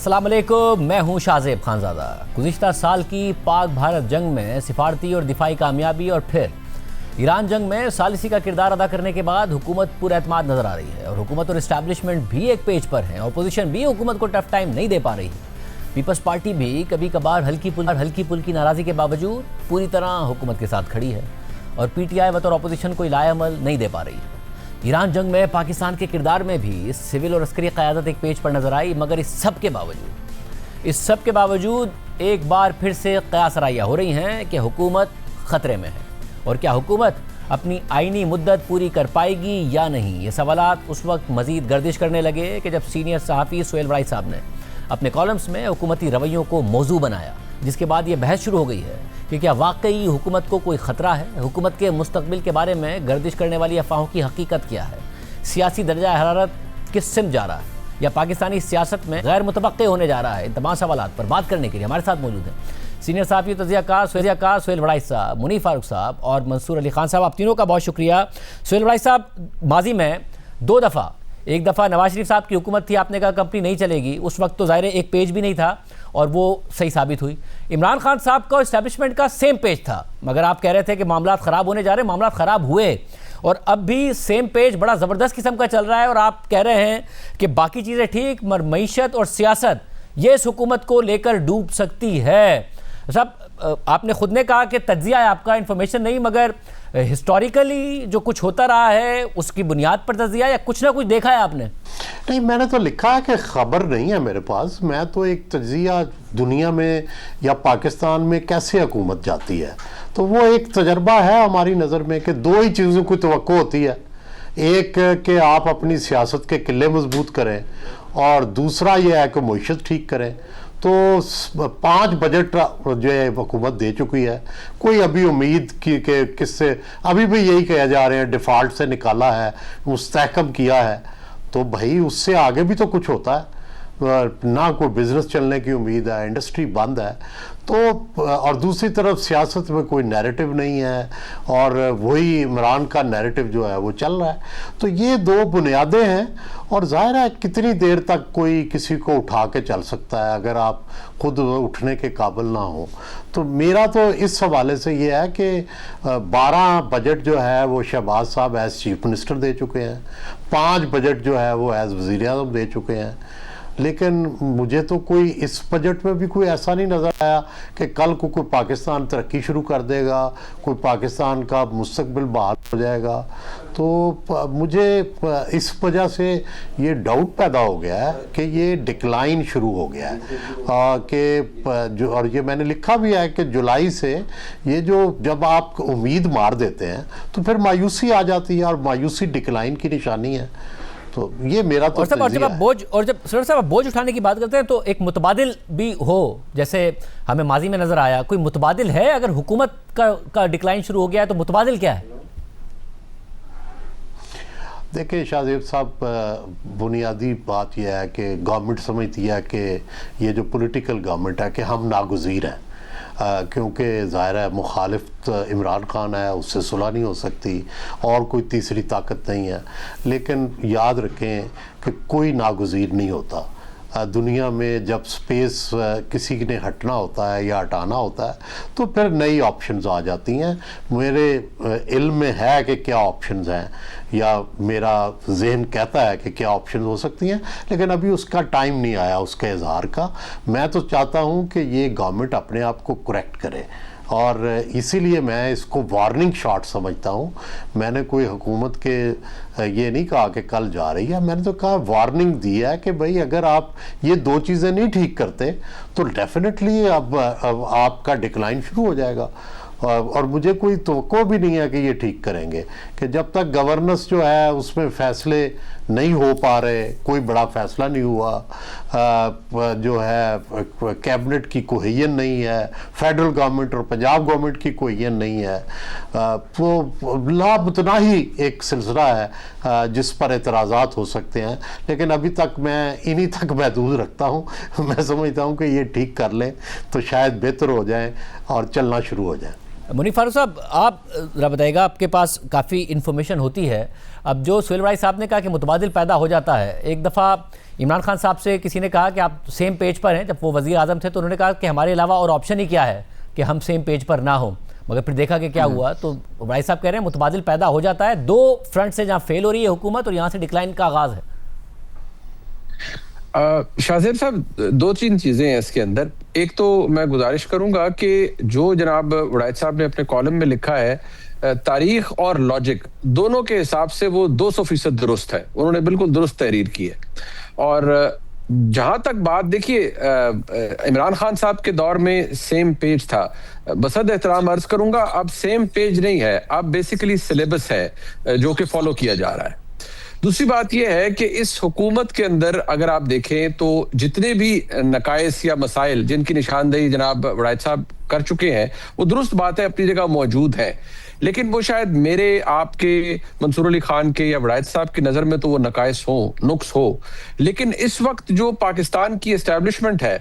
अस्सलाम वालेकुम, मैं हूं शाहजेब खानज़ादा। गुज़िश्ता साल की पाक भारत जंग में सिफारती और दिफाई कामयाबी और फिर ईरान जंग में सालिसी का किरदार अदा करने के बाद हुकूमत पुरएतमाद नजर आ रही है और हुकूमत और इस्टेब्लिशमेंट भी एक पेज पर है। अपोजिशन भी हुकूमत को टफ टाइम नहीं दे पा रही है। पीपल्स पार्टी भी कभी कभार हल्की पुल की नाराज़गी के बावजूद पूरी तरह हुकूमत के साथ खड़ी है और PTI बतौर अपोजिशन कोई लाएअमल नहीं दे पा रही है। ईरान जंग में पाकिस्तान के किरदार में भी सिविल और अस्करी क़यादत एक पेज पर नजर आई, मगर इस सब के बावजूद एक बार फिर से क़यास राइयाँ हो रही हैं कि हुकूमत ख़तरे में है और क्या हुकूमत अपनी आइनी मुद्दत पूरी कर पाएगी या नहीं। ये सवालात उस वक्त मज़ीद गर्दिश करने लगे कि जब सीनियर सहाफ़ी सुहेल वड़ाई साहब ने अपने कॉलम्स में हुकूमती रवैयों को मौजू बनाया, जिसके बाद ये बहस शुरू हो गई है कि क्या वाकई हुकूमत को कोई ख़तरा है। हुकूमत के मुस्तकबिल के बारे में गर्दिश करने वाली अफवाहों की हकीकत क्या है, सियासी दर्जा हरारत किस सिम जा रहा है या पाकिस्तानी सियासत में गैर मुतवक्के होने जा रहा है। इन तमाम सवालात पर बात करने के लिए हमारे साथ मौजूद हैं सीनियर सहाफ़ी तज़कियाकार सुहेल वड़ाई साहब, मुनीर फारूक साहब और मंसूर अली खान साहब। आप तीनों का बहुत शुक्रिया। सुहेल वड़ाई साहब, माजी में दो दफ़ा, एक दफ़ा नवाज शरीफ साहब की हुकूमत थी, आपने कहा कंपनी नहीं चलेगी, उस वक्त तो ज़ाहिर एक पेज भी नहीं था और वो सही साबित हुई। इमरान खान साहब का इस्टेब्लिशमेंट का सेम पेज था, मगर आप कह रहे थे कि मामला ख़राब होने जा रहे हैं, मामला ख़राब हुए और अब भी सेम पेज बड़ा ज़बरदस्त किस्म का चल रहा है और आप कह रहे हैं कि बाकी चीज़ें ठीक, मगर मईशत और सियासत ये इस हुकूमत को लेकर डूब सकती है। साहब, आपने खुद ने कहा कि तज्जिया है आपका, इन्फॉर्मेशन नहीं, मगर हिस्टोरिकली जो कुछ होता रहा है उसकी बुनियाद पर तज्जिया या कुछ ना कुछ देखा है आपने? नहीं, मैंने तो लिखा है कि खबर नहीं है मेरे पास। मैं तो एक तज्जिया दुनिया में या पाकिस्तान में कैसे हुकूमत जाती है, तो वो एक तजर्बा है हमारी नज़र में कि दो ही चीज़ों की तवक्को होती है। एक कि आप अपनी सियासत के किले मजबूत करें और दूसरा ये है कि मईशत ठीक करें। तो 5 बजट जो है हुकूमत दे चुकी है। कोई अभी उम्मीद की कि किससे, अभी भी यही कहा जा रहे हैं डिफ़ॉल्ट से निकाला है, मुस्तहकम किया है, तो भाई उससे आगे भी तो कुछ होता है ना। कोई बिजनेस चलने की उम्मीद है, इंडस्ट्री बंद है, तो और दूसरी तरफ सियासत में कोई नैरेटिव नहीं है और वही इमरान का नैरेटिव जो है वो चल रहा है। तो ये दो बुनियादें हैं और जाहिर है कितनी देर तक कोई किसी को उठा के चल सकता है अगर आप खुद उठने के काबिल ना हो। तो मेरा तो इस हवाले से ये है कि 12 बजट जो है वो शहबाज साहब एज चीफ मिनिस्टर दे चुके हैं, 5 बजट जो है वो एज वज़ीर-ए-आज़म दे चुके हैं, लेकिन मुझे तो कोई इस बजट में भी कोई ऐसा नहीं नज़र आया कि कल को कोई पाकिस्तान तरक्की शुरू कर देगा, कोई पाकिस्तान का मुस्तकबिल बहाल हो जाएगा। तो मुझे इस वजह से ये डाउट पैदा हो गया है कि ये डिक्लाइन शुरू हो गया है कि जो, और ये मैंने लिखा भी है कि जुलाई से ये जो जब आप उम्मीद मार देते हैं तो फिर मायूसी आ जाती है और मायूसी डिक्लाइन की निशानी है। तो ये मेरा तो जब आप बोझ उठाने की बात करते हैं तो एक मुतबादिल भी हो, जैसे हमें माजी में नजर आया, कोई मुतबादिल है? अगर हुकूमत का डिक्लाइन शुरू हो गया है तो मुतबादिल क्या है? देखिए शाहजेब साहब, बुनियादी बात यह है कि गवर्नमेंट समझती है कि ये जो पॉलिटिकल गवर्नमेंट है कि हम नागुज़ीर हैं, क्योंकि ज़ाहिर है मुखालिफ इमरान खान है, उससे सुलह नहीं हो सकती और कोई तीसरी ताकत नहीं है। लेकिन याद रखें कि कोई नागुज़ीर नहीं होता दुनिया में। जब स्पेस किसी ने हटना होता है या हटाना होता है तो फिर नई ऑप्शंस आ जाती हैं। मेरे इल्म में है कि क्या ऑप्शंस हैं या मेरा जहन कहता है कि क्या ऑप्शन हो सकती हैं, लेकिन अभी उसका टाइम नहीं आया उसके इजहार का। मैं तो चाहता हूँ कि ये गवर्नमेंट अपने आप को करेक्ट करे और इसीलिए मैं इसको वार्निंग शॉट समझता हूँ। मैंने कोई हुकूमत के ये नहीं कहा कि कल जा रही है, मैंने तो कहा वार्निंग दी है कि भाई अगर आप ये दो चीज़ें नहीं ठीक करते तो डेफिनेटली अब आपका डिक्लाइन शुरू हो जाएगा। और मुझे कोई तवक्को भी नहीं है कि ये ठीक करेंगे कि जब तक गवर्नेंस जो है उसमें फ़ैसले नहीं हो पा रहे, कोई बड़ा फ़ैसला नहीं हुआ, जो है कैबिनेट की कोहेजन नहीं है, फेडरल गवर्नमेंट और पंजाब गवर्नमेंट की कोहेजन नहीं है, तो लाबतनाही एक सिलसिला है जिस पर एतराज़ात हो सकते हैं। लेकिन अभी तक मैं इन्हीं तक महदूद रखता हूँ। मैं समझता हूँ कि ये ठीक कर लें तो शायद बेहतर हो जाए और चलना शुरू हो जाए। मुनीर फारूक साहब, आप जरा बताइएगा, आपके पास काफ़ी इन्फॉर्मेशन होती है। अब जो सुहेल वराई साहब ने कहा कि मुतबादिल पैदा हो जाता है, एक दफ़ा इमरान खान साहब से किसी ने कहा कि आप सेम पेज पर हैं, जब वो वज़ीर आज़म थे तो उन्होंने कहा कि हमारे अलावा और ऑप्शन ही क्या है कि हम सेम पेज पर ना हो। मगर फिर देखा कि क्या हुआ, तो वराई साहब कह रहे हैं मुतबादिल पैदा हो जाता है। दो फ्रंट से जहाँ फेल हो रही है हुकूमत और यहाँ से डिक्लाइन का आगाज़ है। शाहजेब साहब, दो तीन चीजें हैं इसके अंदर। एक तो मैं गुजारिश करूंगा कि जो जनाब वड़ायत साहब ने अपने कॉलम में लिखा है, तारीख और लॉजिक दोनों के हिसाब से वो 200% दुरुस्त है। उन्होंने बिल्कुल दुरुस्त तहरीर की है। और जहां तक बात, देखिए, इमरान खान साहब के दौर में सेम पेज था। बसद एहतराम अर्ज करूंगा, अब सेम पेज नहीं है, अब बेसिकली सिलेबस है जो कि फॉलो किया जा रहा है। दूसरी बात यह है कि इस हुकूमत के अंदर अगर आप देखें तो जितने भी नकाइस या मसाइल जिनकी निशानदेही जनाब वड़ायत साहब कर चुके हैं, वो दुरुस्त बात है, अपनी जगह मौजूद है। लेकिन वो शायद मेरे, आपके, मंसूर अली खान के या वड़ायत साहब की नज़र में तो वो नकाइस हो, नुक्स हो। लेकिन इस वक्त जो पाकिस्तान की एस्टैब्लिशमेंट है,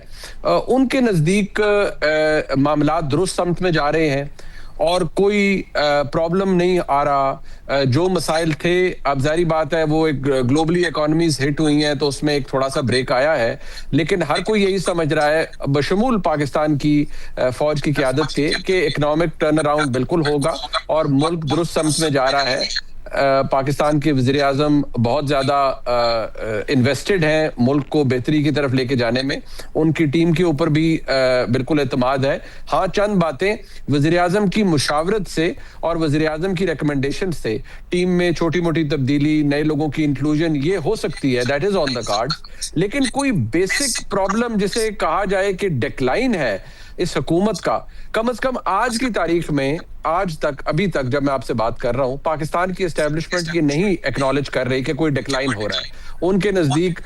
उनके नज़दीक मामलात दुरुस्त समत में जा रहे हैं और कोई प्रॉब्लम नहीं आ रहा। जो मसाइल थे, अब जारी बात है वो एक ग्लोबली इकोनॉमीज हिट हुई हैं तो उसमें एक थोड़ा सा ब्रेक आया है, लेकिन हर कोई यही समझ रहा है बशमूल पाकिस्तान की फौज की क़यादत के कि इकोनॉमिक टर्न अराउंड बिल्कुल होगा और मुल्क दुरुस्त समत में जा रहा है। पाकिस्तान के वज़ीर आज़म बहुत ज़्यादा इन्वेस्टेड हैं मुल्क को बेहतरी की तरफ लेके जाने में। उनकी टीम के ऊपर भी बिल्कुल एतमाद है। हाँ, चंद बातें वज़ीर आज़म की मुशावरत से और वज़ीर आज़म की रिकमेंडेशन से टीम में छोटी मोटी तब्दीली, नए लोगों की इंक्लूजन ये हो सकती है, that is on the cards. लेकिन कोई बेसिक प्रॉब्लम जिसे कहा जाए कि डिक्लाइन है इस हुकूमत का, कम से कम आज की तारीख में, आज तक, अभी तक जब मैं आपसे बात कर रहा हूं, पाकिस्तान की एस्टैब्लिशमेंट ये नहीं एक्नॉलेज कर रही कि कोई डिक्लाइन हो रहा है। उनके नजदीक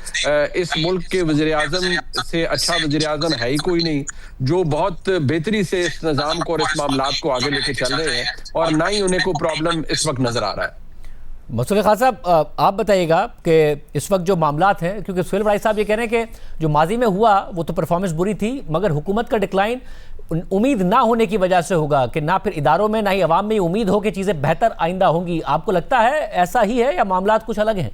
इस मुल्क के वज़ीर आज़म से अच्छा वज़ीर आज़म है ही कोई नहीं जो बहुत बेहतरी से इस निज़ाम को और इस मामलात को आगे लेके चल रहे हैं, और ना ही उन्हें कोई प्रॉब्लम इस वक्त नजर आ रहा है। मसूद खान साहब, आप बताइएगा कि इस वक्त जो मामलात हैं, क्योंकि सुहेल वराई साहब ये कह रहे हैं कि जो माजी में हुआ वो तो परफॉर्मेंस बुरी थी, मगर हुकूमत का डिक्लाइन उम्मीद ना होने की वजह से होगा कि ना फिर इदारों में ना ही अवाम में उम्मीद हो कि चीज़ें बेहतर आइंदा होंगी। आपको लगता है ऐसा ही है या मामलात कुछ अलग हैं?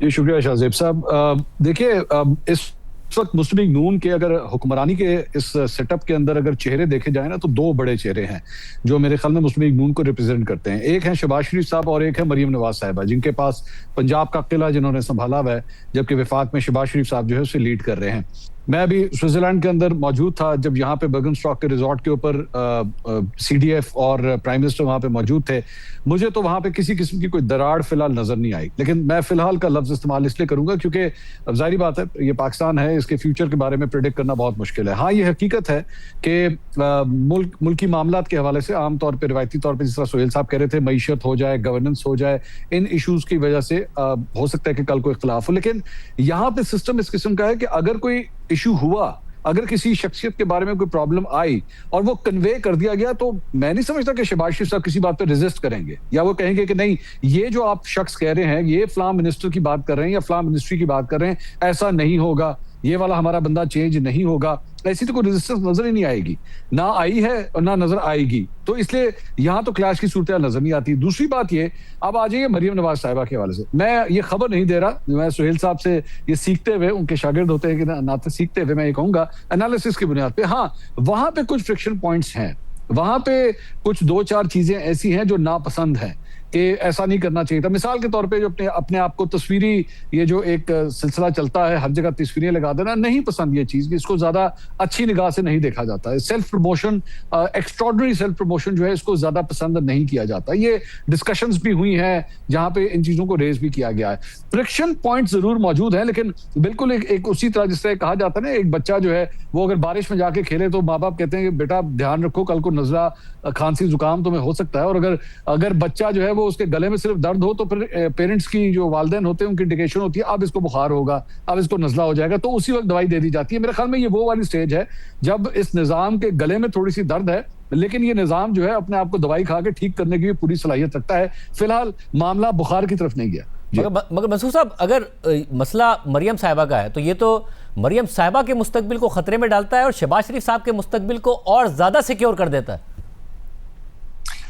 जी शुक्रिया शाहजेब साहब। देखिए, इस वक्त मुस्लिम लीग नून के अगर हुक्मरानी के इस सेटअप के अंदर अगर चेहरे देखे जाए ना, तो दो बड़े चेहरे हैं जो मेरे ख्याल में मुस्लिम लीग नून को रिप्रेजेंट करते हैं। एक है शहबाज शरीफ साहब और एक है मरियम नवाज साहिबा, जिनके पास पंजाब का किला जिन्होंने संभाला हुआ है, जबकि वफाक में शहबाज शरीफ साहब जो है उसे लीड कर रहे हैं। मैं अभी स्विट्जरलैंड के अंदर मौजूद था जब यहाँ पे बर्गनस्टॉक के रिजॉर्ट के ऊपर CDF और प्राइम मिनिस्टर वहाँ पे मौजूद थे। मुझे तो वहाँ पे किसी किस्म की कोई दरार फिलहाल नजर नहीं आई, लेकिन मैं फिलहाल का लफ्ज इस्तेमाल इसलिए करूंगा क्योंकि अब जाहिर बात है ये पाकिस्तान है, इसके फ्यूचर के बारे में प्रेडिक्ट करना बहुत मुश्किल है। हाँ, ये हकीकत है कि मुल्की मामलात के हवाले से आमतौर पर रिवायती तौर पर, जिस तरह सोहेल साहब कह रहे थे, मईशत हो जाए, गवर्नेंस हो जाए, इन इशूज की वजह से हो सकता है कि कल को इख्तलाफ हो। लेकिन यहाँ पे सिस्टम इस किस्म का है कि अगर कोई इशू हुआ, अगर किसी शख्सियत के बारे में कोई प्रॉब्लम आई और वो कन्वे कर दिया गया, तो मैं नहीं समझता कि शहबाज शरीफ साहब किसी बात पर रेजिस्ट करेंगे या वो कहेंगे कि नहीं, ये जो आप शख्स कह रहे हैं, ये फलां मिनिस्टर की बात कर रहे हैं या फलां मिनिस्ट्री की बात कर रहे हैं, ऐसा नहीं होगा, ये वाला हमारा बंदा चेंज नहीं होगा। ऐसी तो कोई रेजिस्टेंस नजर ही नहीं आएगी, ना आई है और ना नजर आएगी। तो इसलिए यहां तो क्लैश की सूरत नजर नहीं आती। दूसरी बात ये, अब आ जाइए मरियम नवाज साहिबा के हवाले से। मैं ये खबर नहीं दे रहा, मैं सुहेल साहब से ये सीखते हुए, उनके शागिर्द होते हैं कि नाते सीखते हुए मैं ये कहूंगा एनालिसिस की बुनियाद पे, हाँ वहां पे कुछ फ्रिक्शन पॉइंट्स हैं, वहां पे कुछ दो चार चीजें ऐसी हैं जो नापसंद हैं कि ऐसा नहीं करना चाहिए था। मिसाल के तौर पे जो अपने आप को तस्वीरी, ये जो एक सिलसिला चलता है, हर जगह तस्वीरें लगा देना, नहीं पसंद ये चीज, इसको ज्यादा अच्छी निगाह से नहीं देखा जाता है। Self promotion, extraordinary self promotion जो है, इसको ज्यादा पसंद नहीं किया जाता। ये डिस्कशंस भी हुई हैं जहां पे इन चीजों को रेज भी किया गया है। फ्रिक्शन पॉइंट जरूर मौजूद है, लेकिन बिल्कुल एक उसी तरह जिस तरह कहा जाता है ना, एक बच्चा जो है वो अगर बारिश में जाके खेले तो माँ बाप कहते हैं कि बेटा ध्यान रखो, कल को नजला, खांसी, जुकाम तुम्हें हो सकता है। और अगर बच्चा जो है वो उसके गले में सिर्फ दर्द हो तो फिर पेरेंट्स की जो वालिदैन होते हैं उनकी इंडिकेशन होती है अब इसको बुखार होगा, अब इसको नजला हो जाएगा, तो उसी वक्त दवाई दे दी जाती है। मेरे ख्याल में ये वो वाली स्टेज है जब इस निजाम के गले में थोड़ी सी दर्द है, लेकिन ये निजाम जो है अपने आप को दवाई खा के ठीक करने की भी पूरी सलाहियत रखता है। फिलहाल मामला बुखार की तरफ नहीं गया। मगर मंसूर साहब, अगर मसला मरियम साहिबा का है तो ये तो मरियम साहिबा के मुस्तकबिल को खतरे में डालता है और शहबाज शरीफ साहब के मुस्तकबिल को और ज्यादा सिक्योर कर देता है।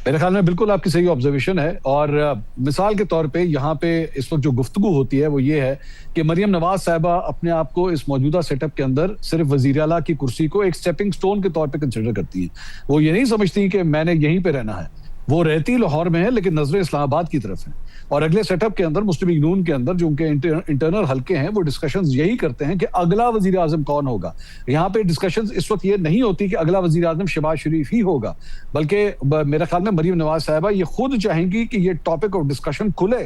मेरे ख्याल में बिल्कुल आपकी सही ऑब्जर्वेशन है। और मिसाल के तौर पे यहाँ पे इस वक्त जो गुफ्तगू होती है वो ये है कि मरियम नवाज साहिबा अपने आप को इस मौजूदा सेटअप के अंदर सिर्फ वजीर आला की कुर्सी को एक स्टेपिंग स्टोन के तौर पे कंसिडर करती है। वो ये नहीं समझती कि मैंने यहीं पे रहना है। वो रहती लाहौर में है लेकिन नजरें इस्लामाबाद की तरफ है। और अगले सेटअप के अंदर मुस्लिम लीग नून के अंदर जो उनके इंटरनल हलके हैं वो डिस्कशंस यही करते हैं कि अगला वजीर आजम कौन होगा। यहाँ पे डिस्कशंस इस वक्त ये नहीं होती कि अगला वजीर आजम शहबाज शरीफ ही होगा, बल्कि मेरे ख्याल में मरियम नवाज साहिबा ये खुद चाहेंगी कि ये टॉपिक ऑफ डिस्कशन खुले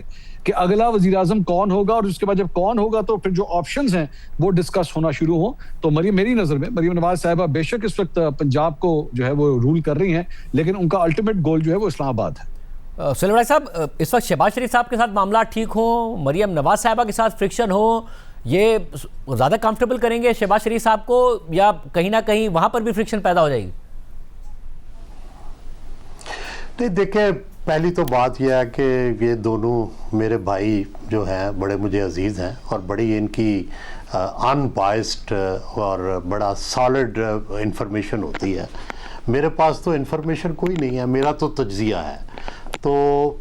कि अगला वजीर आजम कौन होगा, और उसके बाद जब कौन होगा तो फिर जो ऑप्शंस हैं वो डिस्कस होना शुरू हो। तो मेरी नजर में मरियम नवाज साहिबा बेशक इस वक्त पंजाब को जो है वो रूल कर रही हैं, लेकिन उनका अल्टीमेट गोल जो है वो इस्लामाबाद है। सुलेमान साहब, इस वक्त शहबाज शरीफ साहब के साथ मामला ठीक हो, मरियम नवाज साहिबा के साथ फ्रिक्शन हो, ये ज़्यादा कंफर्टेबल करेंगे शहबाज शरीफ साहब को, या कहीं ना कहीं वहां पर भी फ्रिक्शन पैदा हो जाएगी? नहीं, देखिए, पहली तो बात यह है कि ये दोनों मेरे भाई जो हैं बड़े मुझे अजीज़ हैं और बड़ी इनकी अनबाइस्ड और बड़ा सॉलिड इंफॉर्मेशन होती है। मेरे पास तो इंफॉर्मेशन कोई नहीं है, मेरा तो तज्जिया है। तो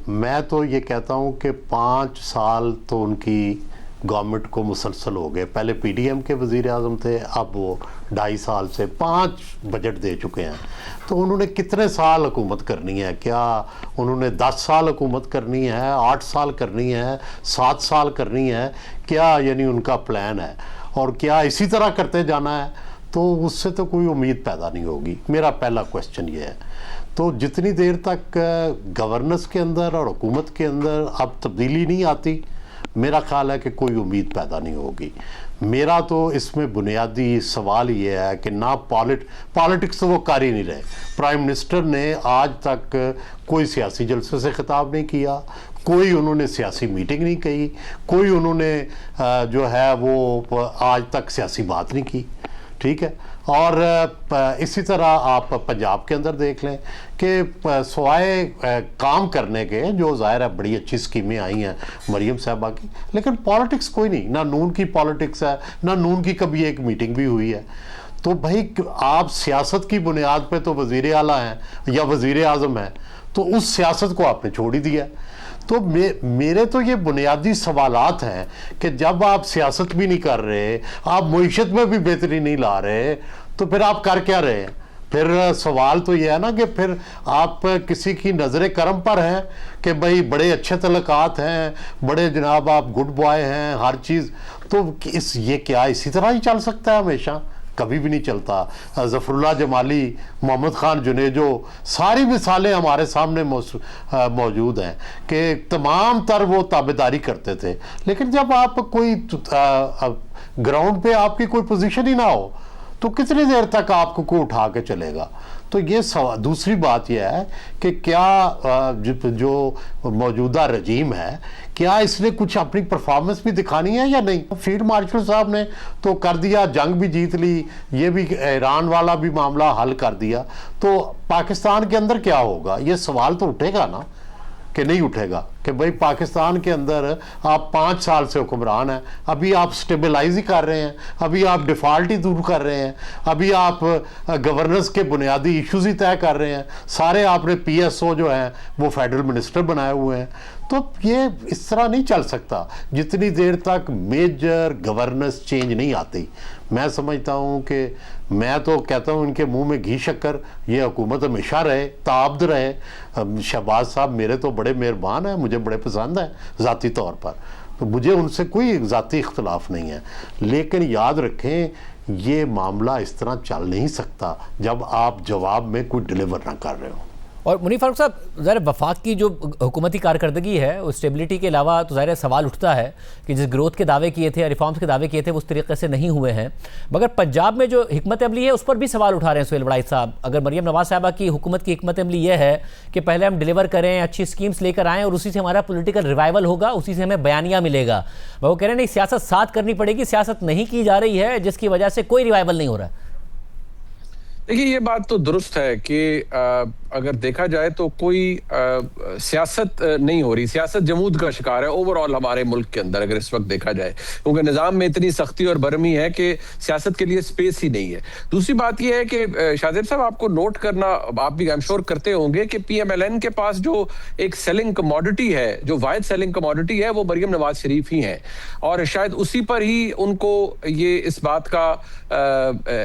मैं तो ये कहता हूँ कि 5 साल तो उनकी गवर्नमेंट को मुसलसल हो गए। पहले पीडीएम के वज़ीर आज़म थे, अब वो 2.5 साल से 5 बजट दे चुके हैं। तो उन्होंने कितने साल हुकूमत करनी है? क्या उन्होंने 10 साल हुकूमत करनी है, 8 साल करनी है, 7 साल करनी है? क्या यानी उनका प्लान है? और क्या इसी तरह करते जाना है? तो उससे तो कोई उम्मीद पैदा नहीं होगी। मेरा पहला क्वेश्चन ये है। तो जितनी देर तक गवर्नेंस के अंदर और हुकूमत के अंदर अब तब्दीली नहीं आती, मेरा ख्याल है कि कोई उम्मीद पैदा नहीं होगी। मेरा तो इसमें बुनियादी सवाल ये है कि ना पॉलिटिक्स तो वो कर ही नहीं रहे। प्राइम मिनिस्टर ने आज तक कोई सियासी जलसे से खिताब नहीं किया, कोई उन्होंने सियासी मीटिंग नहीं की, कोई उन्होंने जो है वो आज तक सियासी बात नहीं की। ठीक है। और इसी तरह आप पंजाब के अंदर देख लें कि सवाए काम करने के, जो ज़ाहिर है बड़ी अच्छी स्कीमें आई हैं मरियम साहबा की, लेकिन पॉलिटिक्स कोई नहीं। ना नून की पॉलिटिक्स है, ना नून की कभी एक मीटिंग भी हुई है। तो भाई आप सियासत की बुनियाद पे तो वज़ीर आला हैं या वज़ीर आज़म हैं, तो उस सियासत को आपने छोड़ ही दिया। तो मेरे तो ये बुनियादी सवालात हैं कि जब आप सियासत भी नहीं कर रहे, आप मईशत में भी बेहतरी नहीं ला रहे, तो फिर आप कर क्या रहे हैं? फिर सवाल तो ये है ना कि फिर आप किसी की नज़र करम पर हैं कि भाई बड़े अच्छे तलक़ात हैं, बड़े जनाब आप गुड बॉय हैं, हर चीज़। तो ये क्या इसी तरह ही चल सकता है हमेशा? कभी भी नहीं चलता। ज़फ़रुल्लाह जमाली, मोहम्मद ख़ान जुनेजो, सारी मिसालें हमारे सामने मौजूद हैं कि तमाम तर वो ताबेदारी करते थे। लेकिन जब आप कोई ग्राउंड पे आपकी कोई पोजीशन ही ना हो, तो कितनी देर तक आपको कोई उठा के चलेगा? तो ये दूसरी बात यह है कि क्या जो मौजूदा रजीम है, क्या इसने कुछ अपनी परफॉर्मेंस भी दिखानी है या नहीं? फील्ड मार्शल साहब ने तो कर दिया, जंग भी जीत ली, ये भी ईरान वाला भी मामला हल कर दिया। तो पाकिस्तान के अंदर क्या होगा? ये सवाल तो उठेगा ना, कि नहीं उठेगा? कि भाई पाकिस्तान के अंदर आप 5 साल से हुक्मरान हैं, अभी आप स्टेबलाइज ही कर रहे हैं, अभी आप डिफ़ॉल्ट ही दूर कर रहे हैं, अभी आप गवर्नेंस के बुनियादी इश्यूज ही तय कर रहे हैं। सारे आपने PSO जो हैं वो फेडरल मिनिस्टर बनाए हुए हैं। तो ये इस तरह नहीं चल सकता जितनी देर तक मेजर गवर्नेंस चेंज नहीं आती। मैं समझता हूँ कि, मैं तो कहता हूँ इनके मुंह में घी शक्कर, ये हुकूमत हमेशा रहे, ताब्द रहे। शहबाज साहब मेरे तो बड़े मेहरबान हैं, मुझे बड़े पसंद हैं ज़ाती तौर पर, तो मुझे उनसे कोई ज़ाती इख्तलाफ नहीं है। लेकिन याद रखें, ये मामला इस तरह चल नहीं सकता जब आप जवाब में कोई डिलीवर ना कर रहे हो। और मुनीर फारूक साहब, ज़ाहिर वफाक की जो हुकूमती कारकर्दगी है, उस स्टेबिलिटी के अलावा तो ज़ाहिर सवाल उठता है कि जिस ग्रोथ के दावे किए थे, रिफॉर्म्स के दावे किए थे, वो उस तरीके से नहीं हुए हैं। मगर पंजाब में जो हिकमत अमली है उस पर भी सवाल उठा रहे हैं सुहेल वड़ाइच साहब। अगर मरियम नवाज साहिबा की हुकूमत की हिकमत अमली ये है कि पहले हम डिलीवर करें, अच्छी स्कीम्स लेकर आएँ और उसी से हमारा पोलिटिकल रिवाइवल होगा, उसी से हमें बयानिया मिलेगा, वो कह रहे हैं नहीं, सियासत साथ करनी पड़ेगी, सियासत नहीं की जा रही है जिसकी वजह से कोई रिवाइवल नहीं हो रहा है। देखिए, ये बात तो दुरुस्त है कि अगर देखा जाए तो कोई सियासत नहीं हो रही, सियासत जमूद का शिकार है ओवरऑल हमारे मुल्क के अंदर, अगर इस वक्त देखा जाए, क्योंकि निजाम में इतनी सख्ती और बरमी है कि सियासत के लिए स्पेस ही नहीं है। दूसरी बात यह है कि शाहजेब साहब, आपको नोट करना, आप भी आई एम श्योर करते होंगे कि पीएमएलएन के पास जो एक सेलिंग कमोडिटी है, जो वाहिद सेलिंग कमोडिटी है, वो मरियम नवाज शरीफ ही है, और शायद उसी पर ही उनको ये इस बात का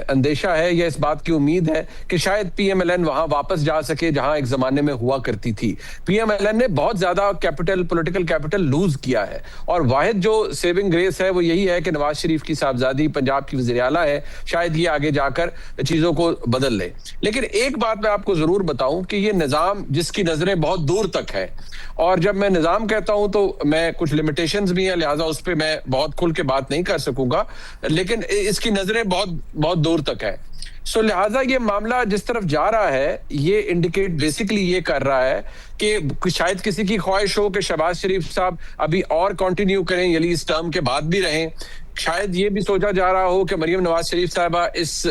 अंदेशा है या इस बात की उम्मीद है कि शायद पीएमएलएन वहां वापस जा सके जहां एक जमाने में हुआ करती थी। पीएमएलएन ने बहुत ज्यादा कैपिटल, पॉलिटिकल कैपिटल लूज किया है, और वाहिद जो सेविंग ग्रेस है वो यही है कि नवाज शरीफ की साहबजादी पंजाब की वज़ीर आला है, शायद ये आगे जाकर चीजों को बदल ले। लेकिन एक बात मैं आपको जरूर बताऊं कि ये निजाम जिसकी नजरें बहुत दूर तक है, और जब मैं निजाम कहता हूं तो मैं कुछ लिमिटेशंस भी हैं, लिहाजा उस पर मैं बहुत खुल के बात नहीं कर सकूंगा, लेकिन इसकी नजरें बहुत बहुत दूर तक है। सो लिहाजा ये मामला जिस तरफ जा रहा है, ये इंडिकेट बेसिकली ये कर रहा है कि शायद किसी की ख्वाहिश हो कि शहबाज शरीफ साहब अभी और कंटिन्यू करें, यानी इस टर्म के बाद भी रहें। शायद ये भी सोचा जा रहा हो कि मरियम नवाज शरीफ साहबा इस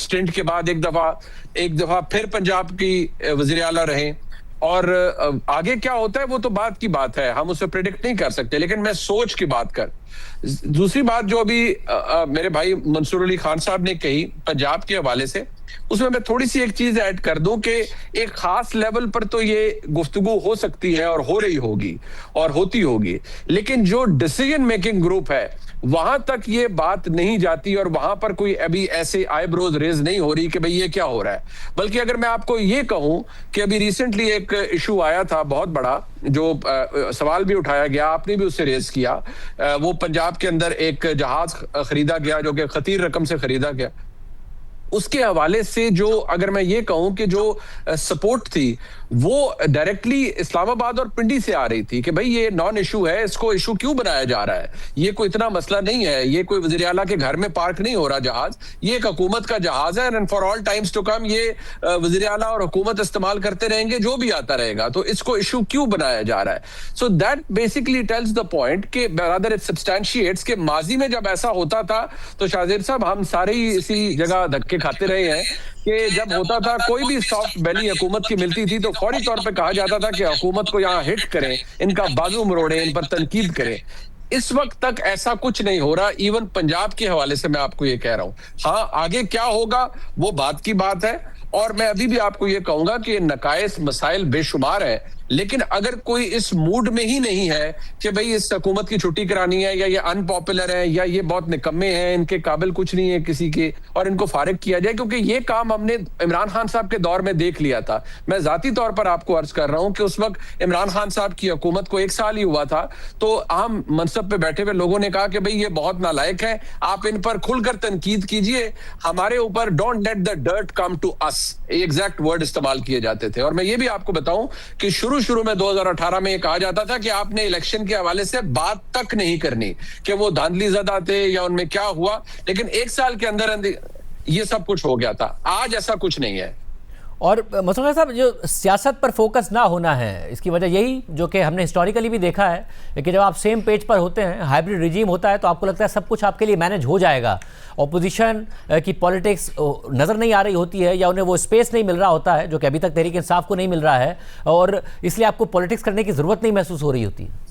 स्टिंट के बाद एक दफा फिर पंजाब की वज़ीर आला रहें, और आगे क्या होता है वो तो बात की बात है, हम उसे प्रेडिक्ट नहीं कर सकते, लेकिन मैं सोच की बात कर। दूसरी बात जो अभी मेरे भाई मंसूर अली खान साहब ने कही पंजाब के हवाले से, उसमें मैं थोड़ी सी एक चीज ऐड कर दूं कि एक खास लेवल पर तो ये गुफ्तगू हो सकती है और हो रही होगी और होती होगी, लेकिन जो डिसीजन मेकिंग ग्रुप है वहां तक ये बात नहीं जाती, और वहां पर कोई अभी ऐसे आईब्रोज रेज नहीं हो रही कि भाई ये क्या हो रहा है। बल्कि अगर मैं आपको ये कहूं कि अभी रिसेंटली एक इशू आया था बहुत बड़ा, जो सवाल भी उठाया गया, आपने भी उससे रेज किया, वो पंजाब के अंदर एक जहाज खरीदा गया जो कि खतीर रकम से खरीदा गया। उसके हवाले से जो अगर मैं ये कहूं कि जो सपोर्ट थी वो डायरेक्टली इस्लामाबाद और पिंडी से आ रही थी कि भाई ये नॉन इशू है, इसको इशू क्यों बनाया जा रहा है, ये कोई इतना मसला नहीं है, ये कोई वज़ीर आला के घर में पार्क नहीं हो रहा जहाज, ये एक हुकूमत का जहाज है, and for all times to come ये वज़ीर आला और हुकूमत इस्तेमाल करते रहेंगे, जो भी आता रहेगा, तो इसको इशू क्यों बनाया जा रहा है। So that basically tells the point कि रादर इट सब्सटैंशिएट्स कि माजी में जब ऐसा होता था तो शाहजेब साहब हम सारे ही इसी जगह धक्के खाते रहे हैं कि जब होता था कोई भी सॉफ्ट बैली हुकूमत की मिलती थी तो फौरी तौर पे कहा जाता था कि हुकूमत को यहाँ हिट करें, इनका बाजू मरोड़ें, इन पर तनकीद करें। इस वक्त तक ऐसा कुछ नहीं हो रहा, इवन पंजाब के हवाले से मैं आपको ये कह रहा हूं। हाँ, आगे क्या होगा वो बात की बात है, और मैं अभी भी आपको ये कहूंगा कि नकायस मसाइल बेशुमार है, लेकिन अगर कोई इस मूड में ही नहीं है कि भाई इस हुकूमत की छुट्टी करानी है, या ये अनपॉपुलर है, या ये बहुत निकम्मे हैं, इनके काबिल कुछ नहीं है किसी के, और इनको फारिग किया जाए, क्योंकि ये काम हमने इमरान खान साहब के दौर में देख लिया था। मैं जाती तौर पर आपको अर्ज कर रहा हूं कि उस वक्त इमरान खान साहब की हुकूमत को 1 साल ही हुआ था, तो आम मनसब पे बैठे हुए लोगों ने कहा कि भाई ये बहुत नालायक है, आप इन पर खुलकर तनकीद कीजिए, हमारे ऊपर don't let the dirt come to us, exact word इस्तेमाल किए जाते थे। और मैं ये भी आपको बताऊं कि शुरू में 2018 में ये कहा जाता था कि आपने इलेक्शन के हवाले से बात तक नहीं करनी, कि वो धांधली ज़दा थे या उनमें क्या हुआ, लेकिन 1 साल के अंदर ये सब कुछ हो गया था। आज ऐसा कुछ नहीं है। और मसूद साहब, जो सियासत पर फोकस ना होना है, इसकी वजह यही जो कि हमने हिस्टोरिकली भी देखा है कि जब आप सेम पेज पर होते हैं, हाइब्रिड रिजीम होता है, तो आपको लगता है सब कुछ आपके लिए मैनेज हो जाएगा। ऑपोजिशन की पॉलिटिक्स नज़र नहीं आ रही होती है, या उन्हें वो स्पेस नहीं मिल रहा होता है जो कि अभी तक तहरीक इंसाफ को नहीं मिल रहा है, और इसलिए आपको पॉलिटिक्स करने की ज़रूरत नहीं महसूस हो रही होती है।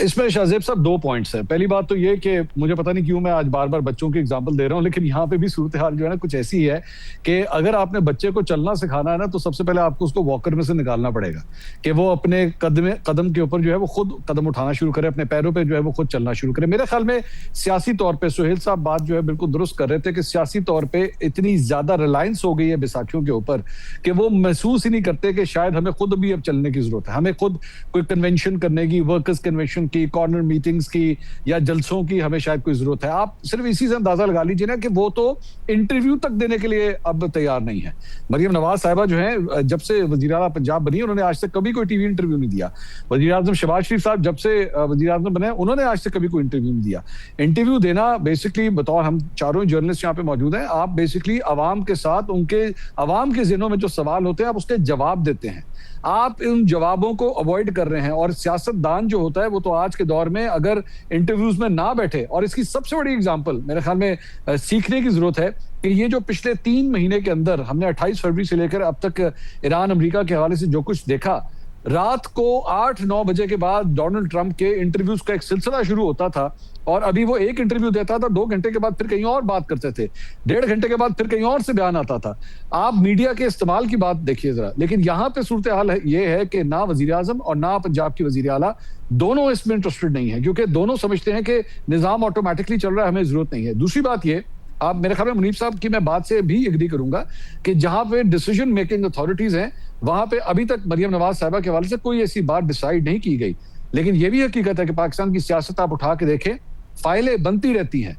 इसमें शाहजेब साहब 2 पॉइंट्स है। पहली बात तो ये कि मुझे पता नहीं क्यों मैं आज बार बार बच्चों की एग्जांपल दे रहा हूं, लेकिन यहाँ पे भी सूरत हाल जो है ना कुछ ऐसी है कि अगर आपने बच्चे को चलना सिखाना है ना, तो सबसे पहले आपको उसको वॉकर में से निकालना पड़ेगा कि वो अपने कदम के ऊपर जो है वो खुद कदम उठाना शुरू करे, अपने पैरों पे जो है वो खुद चलना शुरू करे। मेरे ख्याल में सियासी तौर पर सुहेल साहब बात जो है बिल्कुल दुरुस्त कर रहे थे कि सियासी तौर पर इतनी ज्यादा रिलायंस हो गई है बैसाखियों के ऊपर कि वो महसूस ही नहीं करते कि शायद हमें खुद भी अब चलने की जरूरत है, हमें खुद कोई कन्वेंशन करने की, वर्कर्स कन्वेंशन की, कॉर्नर मीटिंग्स की या जलसों की हमें शायद कोई जरूरत है। आप सिर्फ इसी से अंदाजा लगा लीजिए ना कि वो तो इंटरव्यू तक देने के लिए अब तैयार नहीं है। मरियम नवाज साहिबा जो है जब से वज़ीर आला पंजाब बनी उन्होंने आज तक कभी कोई टीवी इंटरव्यू नहीं दिया। वज़ीर आज़म शहबाज शरीफ साहब जब से वज़ीर आज़म बने उन्होंने आज तक कभी कोई इंटरव्यू नहीं दिया। इंटरव्यू देना बेसिकली, बतौर हम चारों जर्नलिस्ट यहाँ पे मौजूद हैं, आप बेसिकली अवाम के साथ उनके अवाम के ज़हनों में जो सवाल होते हैं आप उसके जवाब देते हैं, आप उन जवाबों को अवॉइड कर रहे हैं। और सियासतदान जो होता है वो तो आज के दौर में अगर इंटरव्यूज में ना बैठे, और इसकी सबसे बड़ी एग्जांपल मेरे ख्याल में सीखने की जरूरत है कि ये जो पिछले 3 महीने के अंदर हमने 28 फरवरी से लेकर अब तक ईरान अमेरिका के हवाले से जो कुछ देखा, रात को 8-9 बजे के बाद डोनाल्ड ट्रंप के इंटरव्यूज का एक सिलसिला शुरू होता था, और अभी वो एक इंटरव्यू देता था, 2 घंटे के बाद फिर कहीं और बात करते थे, 1.5 घंटे के बाद फिर कहीं और से बयान आता था। आप मीडिया के इस्तेमाल की बात देखिए जरा। लेकिन यहाँ पे सूरत हाल ये है कि ना वजीर आजम और ना पंजाब की वजीर आला दोनों इसमें इंटरेस्टेड नहीं है, क्योंकि दोनों समझते हैं कि निजाम ऑटोमेटिकली चल रहा है, हमें जरूरत नहीं है। दूसरी बात ये, आप मेरे ख्याल में मुनीब साहब की मैं बात से भी एग्री करूंगा कि जहां पे डिसीजन मेकिंग अथॉरिटीज हैं वहां पे अभी तक मरियम नवाज साहिबा के हवाले से कोई ऐसी बात डिसाइड नहीं की गई। लेकिन यह भी हकीकत है कि पाकिस्तान की सियासत आप उठा के देखें, फाइलें बनती रहती हैं,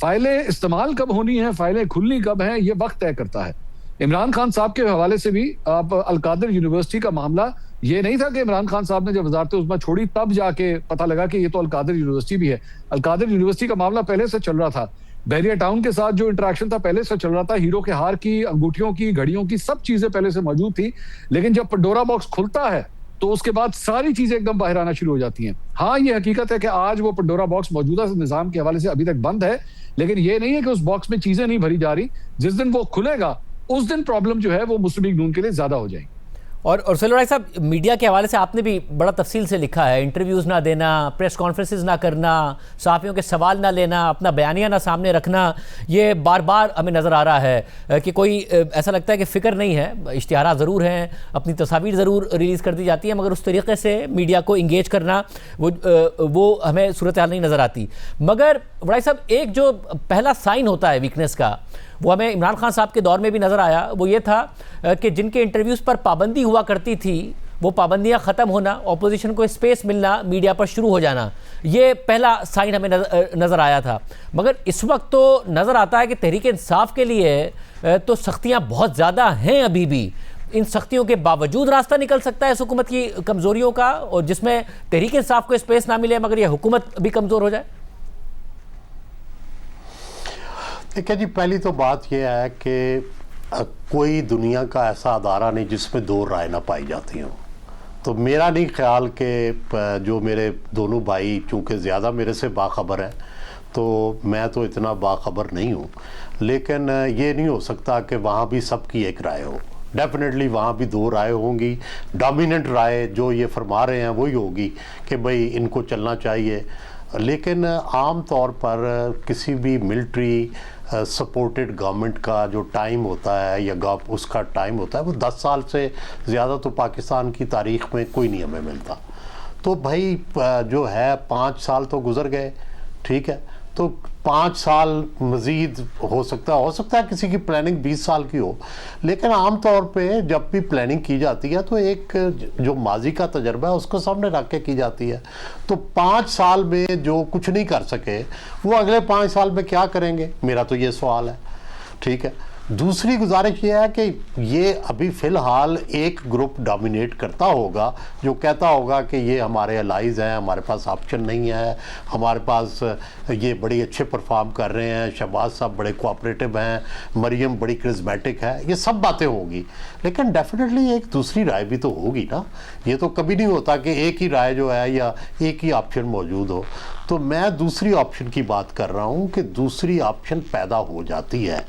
फाइलें इस्तेमाल कब होनी है, फाइलें खुलनी कब हैं, ये वक्त तय करता है। इमरान खान साहब के हवाले से भी आप अलकादिर यूनिवर्सिटी का मामला ये नहीं था कि इमरान खान साहब ने जब वजारत उज़्मा छोड़ी तब जाके पता लगा कि ये तो अलकादिर यूनिवर्सिटी भी है। अलकादिर यूनिवर्सिटी का मामला पहले से चल रहा था, बहरिया टाउन के साथ जो इंटरेक्शन था पहले से चल रहा था, हीरो के हार की, अंगूठियों की, घड़ियों की, सब चीजें पहले से मौजूद थी। लेकिन जब पंडोरा बॉक्स खुलता है तो उसके बाद सारी चीजें एकदम बाहर आना शुरू हो जाती हैं। हाँ, ये हकीकत है कि आज वो पंडोरा बॉक्स मौजूदा निजाम के हवाले से अभी तक बंद है, लेकिन ये नहीं है कि उस बॉक्स में चीजें नहीं भरी जा रही। जिस दिन वो खुलेगा उस दिन प्रॉब्लम जो है वो मुस्लिम लीग नून के लिए ज्यादा हो जाएगी। और सलोराय साहब, मीडिया के हवाले से आपने भी बड़ा तफसील से लिखा है, इंटरव्यूज़ ना देना, प्रेस कॉन्फ्रेंसेस ना करना, सहाफ़ियों के सवाल ना लेना, अपना बयानिया ना सामने रखना, ये बार बार हमें नज़र आ रहा है कि कोई ऐसा लगता है कि फ़िक्र नहीं है, इश्तिहारात ज़रूर हैं, अपनी तस्वीर ज़रूर रिलीज़ कर दी जाती है, मगर उस तरीके से मीडिया को इंगेज करना वो हमें सूरत हाल नहीं नज़र आती। मगर वड़ाई साहब, एक जो पहला साइन होता है वीकनेस का, वो हमें इमरान खान साहब के दौर में भी नज़र आया, वो ये था कि जिनके इंटरव्यूज़ पर पाबंदी हुआ करती थी वो पाबंदियां ख़त्म होना, ऑपोजिशन को स्पेस मिलना, मीडिया पर शुरू हो जाना, ये पहला साइन हमें नज़र आया था। मगर इस वक्त तो नज़र आता है कि तहरीक इंसाफ के लिए तो सख्तियाँ बहुत ज़्यादा हैं अभी भी। इन सख्तियों के बावजूद रास्ता निकल सकता है इस हुकूमत की कमज़ोरियों का, और जिसमें तहरीक इंसाफ को स्पेस ना मिले मगर यह हुकूमत भी कमज़ोर हो जाए। देखिए जी, पहली तो बात यह है कि कोई दुनिया का ऐसा अदारा नहीं जिसमें दो राय ना पाई जाती हों। तो मेरा नहीं ख्याल कि जो मेरे दोनों भाई चूँकि ज़्यादा मेरे से बाखबर हैं, तो मैं तो इतना बाखबर नहीं हूँ, लेकिन ये नहीं हो सकता कि वहाँ भी सबकी एक राय हो। डेफिनेटली वहाँ भी दो राय होंगी। डोमिनेंट राय जो ये फरमा रहे हैं वही होगी कि भाई इनको चलना चाहिए। लेकिन आम तौर पर किसी भी मिलिट्री सपोर्टेड गवर्नमेंट का जो टाइम होता है या उसका टाइम होता है वो 10 साल से ज़्यादा तो पाकिस्तान की तारीख़ में कोई नहीं हमें मिलता। तो भाई जो है 5 साल तो गुज़र गए, ठीक है, तो 5 साल मज़ीद हो सकता है किसी की प्लानिंग 20 साल की हो। लेकिन आम तौर पे जब भी प्लानिंग की जाती है तो एक जो माजी का तजर्बा है उसको सामने रख के की जाती है। तो 5 साल में जो कुछ नहीं कर सके वो अगले 5 साल में क्या करेंगे, मेरा तो ये सवाल है, ठीक है। दूसरी गुजारिश ये है कि ये अभी फ़िलहाल एक ग्रुप डोमिनेट करता होगा जो कहता होगा कि ये हमारे अलाइज़ हैं, हमारे पास ऑप्शन नहीं है, हमारे पास ये बड़ी अच्छे परफॉर्म कर रहे हैं, शहबाज साहब बड़े कोऑपरेटिव हैं, मरियम बड़ी करिस्मेटिक है, ये सब बातें होंगी। लेकिन डेफिनेटली एक दूसरी राय भी तो होगी ना। ये तो कभी नहीं होता कि एक ही राय जो है या एक ही ऑप्शन मौजूद हो। तो मैं दूसरी ऑप्शन की बात कर रहा हूँ कि दूसरी ऑप्शन पैदा हो जाती है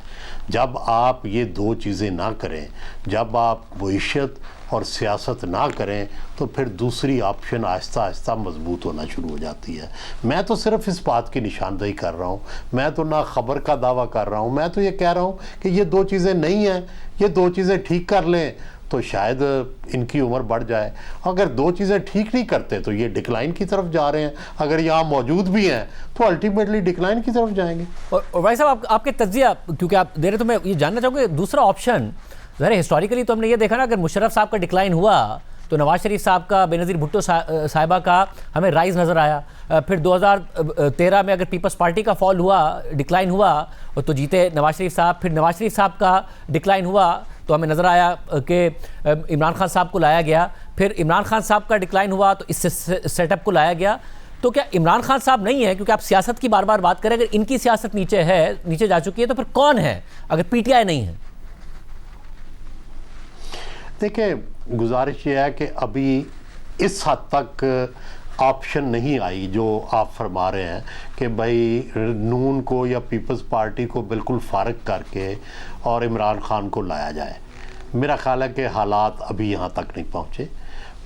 जब आप ये दो चीज़ें ना करें, जब आप मईशत और सियासत ना करें, तो फिर दूसरी ऑप्शन आहिस्ता आहिस्ता मजबूत होना शुरू हो जाती है। मैं तो सिर्फ इस बात की निशानदेही कर रहा हूँ, मैं तो ना खबर का दावा कर रहा हूँ, मैं तो ये कह रहा हूँ कि ये दो चीज़ें नहीं हैं, ये दो चीज़ें ठीक कर लें तो शायद इनकी उम्र बढ़ जाए। अगर दो चीज़ें ठीक नहीं करते तो ये डिक्लाइन की तरफ जा रहे हैं, अगर यहाँ मौजूद भी हैं तो अल्टीमेटली डिक्लाइन की तरफ जाएंगे। और भाई साहब, आपके तज्जिया क्योंकि आप दे रहे, तो मैं ये जानना चाहूँगा दूसरा ऑप्शन ज़रा हिस्टोरिकली तो हमने ये देखा ना, अगर मुशर्रफ साहब का डिक्लाइन हुआ तो नवाज शरीफ साहब का, बेनज़ीर भुट्टो साहिबा का हमें राइज नज़र आया। फिर 2013 में अगर पीपल्स पार्टी का फॉल हुआ, डिक्लाइन हुआ, तो जीते नवाज शरीफ साहब। फिर नवाज शरीफ साहब का डिक्लाइन हुआ तो हमें नज़र आया कि इमरान खान साहब को लाया गया। फिर इमरान खान साहब का डिक्लाइन हुआ तो इससे सेटअप को लाया गया। तो क्या इमरान खान साहब नहीं है, क्योंकि आप सियासत की बार बार बात करें, अगर इनकी सियासत नीचे जा चुकी है तो फिर कौन है अगर पीटीआई नहीं है? देखिए, गुजारिश ये है कि अभी इस हद तक ऑप्शन नहीं आई जो आप फरमा रहे हैं कि भाई नून को या पीपल्स पार्टी को बिल्कुल फारग करके और इमरान खान को लाया जाए। मेरा ख्याल है कि हालात अभी यहाँ तक नहीं पहुँचे।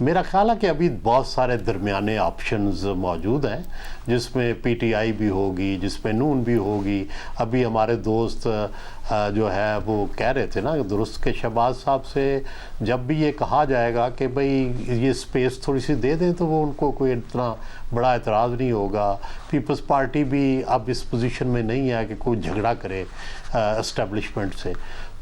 मेरा ख्याल है कि अभी बहुत सारे दरमियाने ऑप्शंस मौजूद हैं, जिसमें पीटीआई भी होगी, जिसमें नून भी होगी। अभी हमारे दोस्त जो है वो कह रहे थे ना दुरुस्त के शहबाज साहब से, जब भी ये कहा जाएगा कि भाई ये स्पेस थोड़ी सी दे दें तो वो उनको कोई इतना बड़ा एतराज़ नहीं होगा। पीपल्स पार्टी भी अब इस पोजीशन में नहीं है कि कोई झगड़ा करे एस्टेब्लिशमेंट से।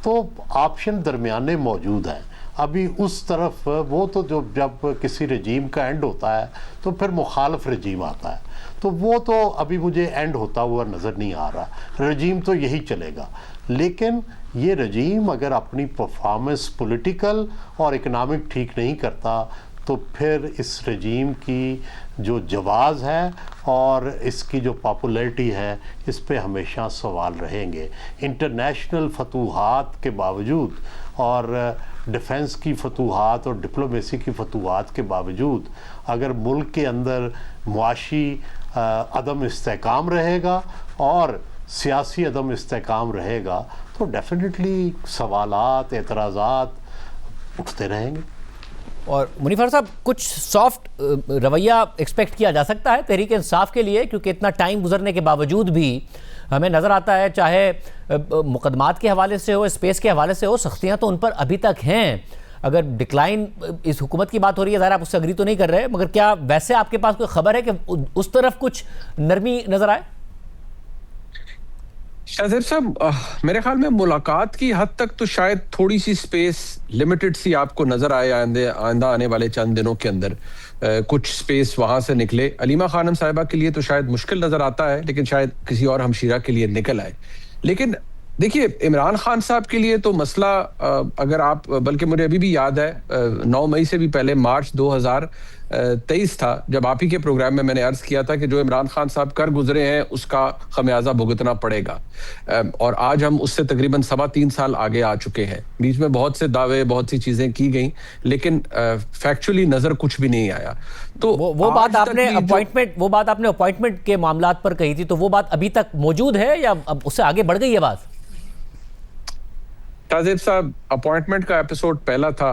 तो ऑप्शन दरमियाने मौजूद हैं। अभी उस तरफ वो तो जो जब किसी रजीम का एंड होता है तो फिर मुखालफ रजीम आता है, तो वो तो अभी मुझे एंड होता हुआ नज़र नहीं आ रहा। रजीम तो यही चलेगा, लेकिन ये रजीम अगर अपनी परफॉर्मेंस पॉलिटिकल और इकनॉमिक ठीक नहीं करता तो फिर इस रजीम की जो जवाज़ है और इसकी जो पॉपुलैरिटी है इस पे हमेशा सवाल रहेंगे। इंटरनेशनल फतूहात के बावजूद और डिफेंस की फतूहात और डिप्लोमेसी की फतूहात के बावजूद अगर मुल्क के अंदर मुआशी अदम इस्तेहकाम रहेगा और सियासी अदम इस्तेहकाम रहेगा तो डेफिनेटली सवालात, एतराज़ात उठते रहेंगे। और मुनीफर साहब, कुछ सॉफ्ट रवैया एक्सपेक्ट किया जा सकता है तहरीक इंसाफ के लिए, क्योंकि इतना टाइम गुजरने के बावजूद भी हमें नज़र आता है, चाहे मुकदमात के हवाले से हो, स्पेस के हवाले से हो, सख्तियाँ तो उन पर अभी तक हैं। अगर डिक्लाइन इस हुकूमत की बात हो रही है, ज़ाहिर आप उससे अग्री तो नहीं कर रहे, मगर क्या वैसे आपके पास कोई खबर है कि उस तरफ कुछ नरमी नज़र आए? शाहजेब साहब, मेरे ख्याल में मुलाकात की हद तक तो शायद थोड़ी सी स्पेस लिमिटेड सी आपको नजर आए आइंदा आने वाले चंद दिनों के अंदर कुछ स्पेस वहां से निकले। अलीमा खानम साहिबा के लिए तो शायद मुश्किल नजर आता है, लेकिन शायद किसी और हमशीरा के लिए निकल आए। लेकिन देखिए, इमरान खान साहब के लिए तो मसला, अगर आप, बल्कि मुझे अभी भी याद है 9 मई से भी पहले मार्च 2023 था जब आप ही के प्रोग्राम में मैंने अर्ज किया था कि जो इमरान खान साहब कर गुजरे हैं उसका खमियाजा भुगतना पड़ेगा। और आज हम उससे तकरीबन 3.25 साल आगे आ चुके हैं। बीच में बहुत से दावे, बहुत सी चीजें की गई, लेकिन फैक्चुअली नजर कुछ भी नहीं आया। तो वो बात आपने अपॉइंटमेंट के मामलात पर कही थी, तो वो बात अभी तक मौजूद है या अब उससे आगे बढ़ गई है बात? शाहजेब साहब, अपॉइंटमेंट का एपिसोड पहला था,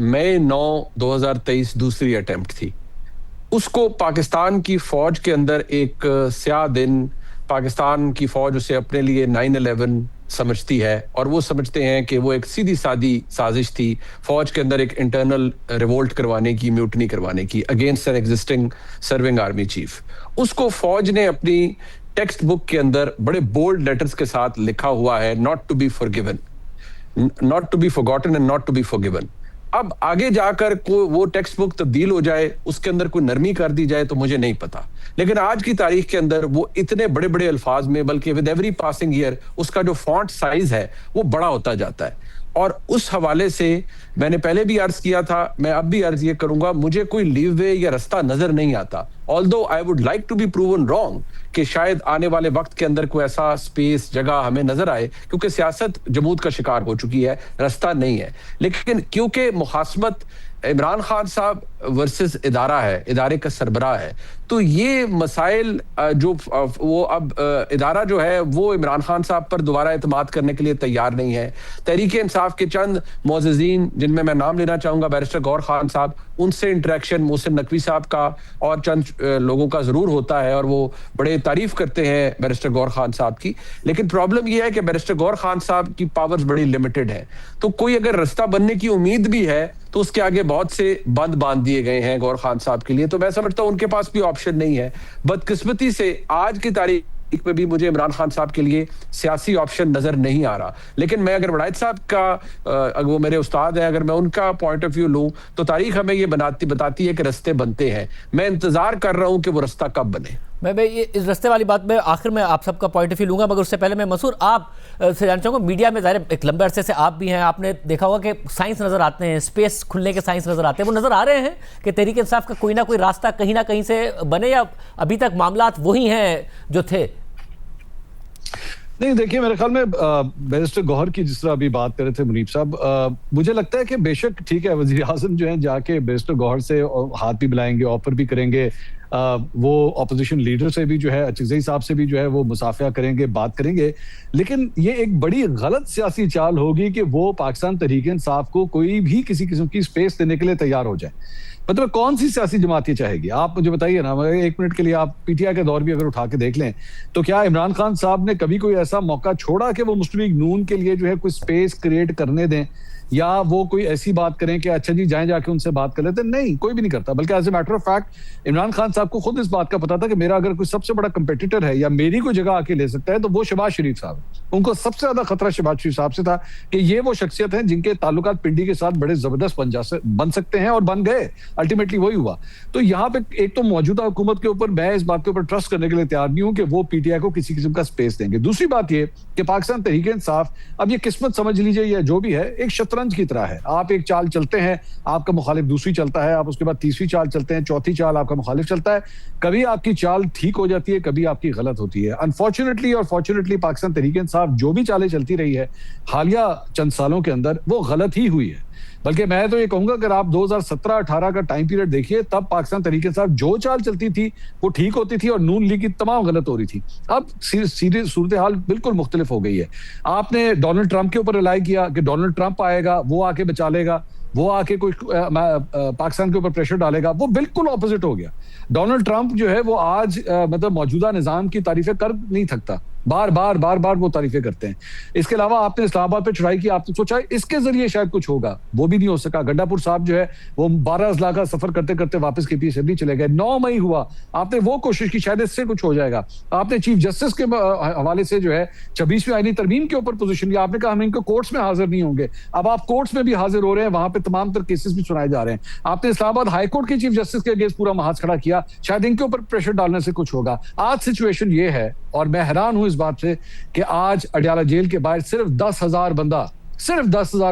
मई 9, 2023 दूसरी अटेम्प्ट थी। उसको पाकिस्तान की फौज के अंदर एक स्याह दिन, पाकिस्तान की फौज उसे अपने लिए 9/11 समझती है और वो समझते हैं कि वो एक सीधी सादी साजिश थी फौज के अंदर एक इंटरनल रिवोल्ट करवाने की, म्यूटनी करवाने की against an existing serving army chief. उसको फौज ने अपनी टेक्स्ट बुक के अंदर बड़े बोल्ड लेटर्स के साथ लिखा हुआ है, not to be forgiven, not to be forgotten and not to be forgiven. अब आगे जाकर वो टेक्स्ट बुक तब्दील हो जाए, उसके अंदर कोई नरमी कर दी जाए तो मुझे नहीं पता, लेकिन आज की तारीख के अंदर वो इतने बड़े बड़े अल्फाज में, बल्कि विद एवरी पासिंग ईयर उसका जो फॉन्ट साइज है वो बड़ा होता जाता है। और उस हवाले से मैंने पहले भी अर्ज किया था, मैं अब भी अर्ज ये करूंगा, मुझे कोई लीव वे या रास्ता नजर नहीं आता। Although I would like to be proven wrong कि शायद आने वाले वक्त के अंदर कोई ऐसा स्पेस, जगह हमें नजर आए, क्योंकि सियासत जमूद का शिकार हो चुकी है, रास्ता नहीं है। लेकिन क्योंकि मुखासमत इमरान खान साहब वर्सेस इदारा है, इदारे का सरबराह है, तो ये मसाइल जो वो अब इदारा जो है वो इमरान खान साहब पर दोबारा एतमाद करने के लिए तैयार नहीं है। तहरीक इंसाफ के चंद मोअज़्ज़िज़ीन, जिनमें मैं नाम लेना चाहूंगा बैरिस्टर गौहर खान साहब, उनसे इंटरेक्शन मोहसिन नकवी साहब का और चंद लोगों का जरूर होता है और वो बड़े तारीफ करते हैं बैरिस्टर गौहर खान साहब की। लेकिन प्रॉब्लम यह है कि बैरिस्टर गौहर खान साहब की पावर्स बड़ी लिमिटेड है, तो कोई अगर रास्ता बनने की उम्मीद भी है तो उसके आगे बहुत से बंद बांध दिए गए हैं गौहर खान साहब के लिए। तो मैं समझता हूं उनके पास भी ऑप्शन नहीं है। बदकिस्मती से आज की तारीख में भी मुझे इमरान खान साहब के लिए सियासी ऑप्शन नजर नहीं आ रहा। लेकिन मैं अगर वड़ाइत साहब का, वो मेरे उस्ताद है, अगर मैं उनका पॉइंट ऑफ व्यू लूं तो तारीख हमें ये बताती है कि रास्ते बनते हैं। मैं इंतजार कर रहा हूं कि वो रास्ता कब बने। मैं ये इस रास्ते वाली बात में आखिर में आप सबका पॉइंट ऑफ व्यू लूंगा, मगर उससे पहले मैं मसूर आप से जानना चाहूँगा, मीडिया में ज़ाहिर एक लंबे अरसे से आप भी हैं, आपने देखा होगा कि साइंस नज़र आते हैं, स्पेस खुलने के साइंस नज़र आते हैं, वो नज़र आ रहे हैं कि तहरीक इंसाफ का कोई ना कोई रास्ता कहीं ना कहीं से बने, या अभी तक मामलात वही हैं जो थे? नहीं, देखिए मेरे ख्याल में बैरिस्टर गौहर की जिस तरह अभी बात कर रहे थे मुनीब साहब, मुझे लगता है कि बेशक ठीक है, वजीर आजम जो है जाके बैरिस्टर गौहर से हाथ भी मिलाएंगे, ऑफर भी करेंगे, वो ऑपोजिशन लीडर से भी जो है, अचकज़ई साहब से भी जो है वो मुसाफिया करेंगे, बात करेंगे, लेकिन ये एक बड़ी गलत सियासी चाल होगी कि वो पाकिस्तान तहरीक-ए-इंसाफ को कोई भी किसी किस्म की स्पेस देने के लिए तैयार हो जाए। मतलब कौन सी सियासी जमात ये चाहेगी? आप मुझे बताइए ना, एक मिनट के लिए आप पीटीआई का दौर भी अगर उठा के देख लें, तो क्या इमरान खान साहब ने कभी कोई ऐसा मौका छोड़ा कि वो मुस्लिम लीग नून के लिए जो है कोई स्पेस क्रिएट करने दें, या वो कोई ऐसी बात करें कि अच्छा जी जाएं जाके उनसे बात कर लेते? नहीं, कोई भी नहीं करता। बल्कि as a matter of fact Imran Khan साहब को खुद इस बात का पता था कि मेरा अगर कोई सबसे बड़ा कंपेटिटर है या मेरी कोई जगह आके ले सकता है तो वो शहबाज शरीफ साहब है। उनको सबसे ज्यादा खतरा शहबाज शरीफ साहब से था कि ये वो शख्सियत है जिनके ताल्लुकात पिंडी के साथ बड़े जबरदस्त बन सकते हैं, और बन गए। अल्टीमेटली वही हुआ। तो यहाँ पे एक तो मौजूदा हुकूमत के ऊपर मैं इस बात के ऊपर ट्रस्ट करने के लिए तैयार नहीं हूं कि वो पीटीआई को किसी किस्म का स्पेस देंगे। दूसरी बात ये कि पाकिस्तान तहरीक-ए-इंसाफ, अब ये किस्मत समझ लीजिए या जो भी है, एक शतरंज की तरह है। आप एक चाल चलते हैं, आपका मुखालिफ दूसरी चलता है, आप उसके बाद तीसरी चाल चलते हैं, चौथी चाल आपका मुखालिफ चलता है। कभी आपकी चाल ठीक हो जाती है, कभी आपकी गलत होती है। अनफॉर्चुनेटली और फॉर्चुनेटली पाकिस्तान तहरीक-ए-इंसाफ जो भी चालें चलती रही है हालिया चंद सालों के अंदर, वो गलत ही हुई है। बल्कि मैं तो ये कहूंगा, अगर आप 2017-18 का टाइम पीरियड देखिए, तब पाकिस्तान तहरीक-ए-इंसाफ जो चाल चलती थी वो ठीक होती थी और नून लीग की तमाम गलत हो रही थी। अब सीधी सूरत हाल बिल्कुल मुख्तलिफ हो गई है। आपने डोनाल्ड ट्रंप के ऊपर रिलाई किया कि डोनाल्ड ट्रंप आएगा, वो आके बचा लेगा, वो आके कोई पाकिस्तान के ऊपर प्रेशर डालेगा। वो बिल्कुल ऑपोजिट हो गया। डोनाल्ड ट्रंप जो है वो आज मतलब मौजूदा निजाम की तारीफें कर नहीं थकता, बार बार वो तारीफें करते हैं। इसके अलावा आपने इस्लामाबाद पे चढ़ाई की, आपने सोचा इसके जरिए शायद कुछ होगा, वो भी नहीं हो सका। गड्डापुर साहब जो है वो 12 अजला का सफर करते करते वापस KP असेंबली चले गए। 9 मई हुआ, आपने वो कोशिश की शायद इससे कुछ हो जाएगा। आपने चीफ जस्टिस के हवाले से जो है 26वीं आईनी तरमीम के ऊपर पोजीशन लिया, आपने कहा हम इनको कोर्ट्स में हाजिर नहीं होंगे। अब आप कोर्ट्स में भी हाजिर हो रहे हैं, वहां पे तमाम तर केसेस भी सुनाए जा रहे हैं। आपने इस्लामाबाद हाईकोर्ट के चीफ जस्टिस के अगेंस्ट पूरा महाज खड़ा किया, शायद इनके ऊपर प्रेशर डालने से कुछ होगा। आज सिचुएशन ये है, और मैं हैरान हूं इस बात से कि आज अडयाला जेल के बाहर सिर्फ 10,000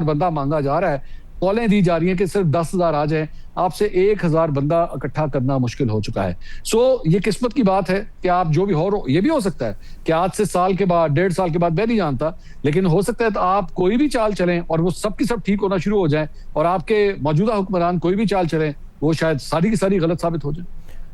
बंदा मांगा जा रहा है। कॉलें दी जा रही हैं कि सिर्फ 10,000 आ जाए। आपसे 1,000 बंदा इकट्ठा करना मुश्किल हो चुका है। सो ये किस्मत की बात है कि आप जो भी हो, ये भी हो सकता है कि आज से साल के बाद, 1.5 साल के बाद, मैं नहीं जानता, लेकिन हो सकता है तो आप कोई भी चाल चलें और वो सब की सब ठीक होना शुरू हो जाए, और आपके मौजूदा हुक्मरान कोई भी चाल चलें वो शायद सारी की सारी गलत साबित हो जाए।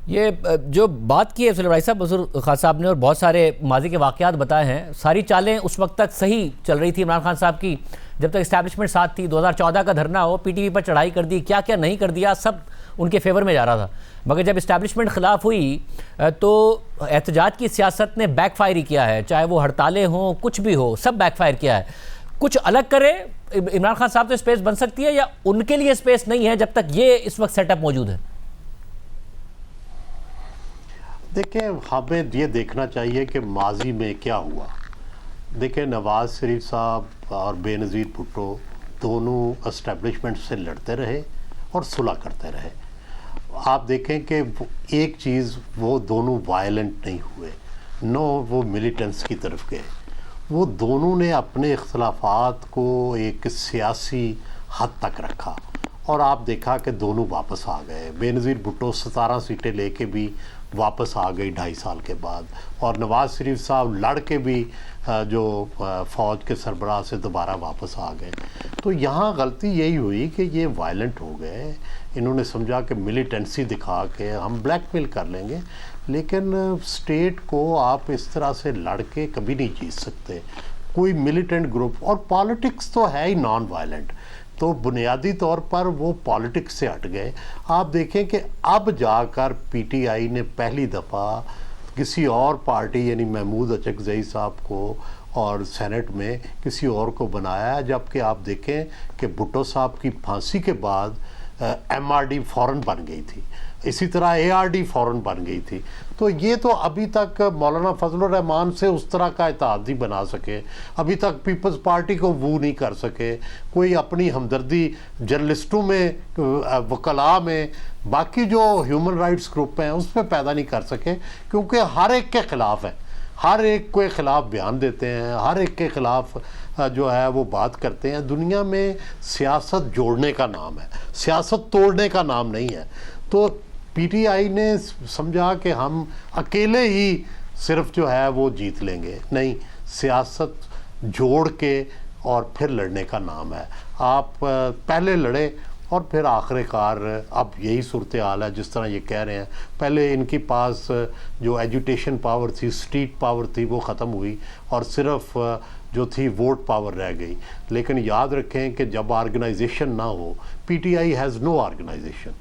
ये जो बात की है अफजल भाई साहब, मसूर खान साहब ने, और बहुत सारे माजी के वाक़यात बताए हैं, सारी चालें उस वक्त तक सही चल रही थी इमरान खान साहब की, जब तक इस्टेब्लिशमेंट साथ थी। 2014 का धरना हो, PTV पर चढ़ाई कर दी, क्या क्या नहीं कर दिया, सब उनके फेवर में जा रहा था। मगर जब इस्टेब्लिशमेंट खिलाफ हुई तो एहतजाज की सियासत ने बैकफायर ही किया है। चाहे वो हड़तालें हों, कुछ भी हो, सब बैकफायर किया है। कुछ अलग करे इमरान खान साहब तो स्पेस बन सकती है, या उनके लिए स्पेस नहीं है जब तक ये इस वक्त सेटअप मौजूद है? देखिए, हमें ये देखना चाहिए कि माजी में क्या हुआ। देखिए, नवाज शरीफ साहब और बेनज़ीर भुट्टो दोनों एस्टेब्लिशमेंट से लड़ते रहे और सुलह करते रहे। आप देखें कि एक चीज़, वो दोनों वायलेंट नहीं हुए, नो वो मिलिटेंट्स की तरफ गए। वो दोनों ने अपने इख्तलाफात को एक सियासी हद तक रखा, और आप देखा कि दोनों वापस आ गए। बेनज़ीर भुट्टो 17 सीटें लेके भी वापस आ गई 2.5 साल के बाद, और नवाज शरीफ साहब लड़ के भी जो फ़ौज के सरबराह से दोबारा वापस आ गए। तो यहाँ गलती यही हुई कि ये वायलेंट हो गए। इन्होंने समझा कि मिलिटेंसी दिखा के हम ब्लैकमेल कर लेंगे, लेकिन स्टेट को आप इस तरह से लड़ के कभी नहीं जीत सकते। कोई मिलिटेंट ग्रुप, और पॉलिटिक्स तो है ही नॉन वायलेंट, तो बुनियादी तौर पर वो पॉलिटिक्स से हट गए। आप देखें कि अब जाकर PTI ने पहली दफ़ा किसी और पार्टी, यानी महमूद अचकज़ई साहब को, और सेनेट में किसी और को बनाया, जबकि आप देखें कि भुट्टो साहब की फांसी के बाद MRD फ़ौरन बन गई थी, इसी तरह ARD फ़ौरन बन गई थी। तो ये तो अभी तक मौलाना फजलुर रहमान से उस तरह का इत्तेहाद नहीं बना सके, अभी तक पीपल्स पार्टी को वो नहीं कर सके, कोई अपनी हमदर्दी जर्नलिस्टों में, वकला में, बाकी जो ह्यूमन राइट्स ग्रुप हैं उस पर पैदा नहीं कर सके, क्योंकि हर एक के ख़िलाफ़ है, हर एक के ख़िलाफ़ बयान देते हैं, हर एक के ख़िलाफ़ जो है वो बात करते हैं। दुनिया में सियासत जोड़ने का नाम है, सियासत तोड़ने का नाम नहीं है। तो PTI ने समझा कि हम अकेले ही सिर्फ जो है वो जीत लेंगे, नहीं, सियासत जोड़ के और फिर लड़ने का नाम है। आप पहले लड़े और फिर आखिरकार अब यही सूरत हाल है जिस तरह ये कह रहे हैं। पहले इनके पास जो एजुटेशन पावर थी, स्ट्रीट पावर थी, वो ख़त्म हुई और सिर्फ जो थी वोट पावर रह गई। लेकिन याद रखें कि जब ऑर्गेनाइजेशन ना हो, पीटीआई हैज़ नो ऑर्गेनाइजेशन,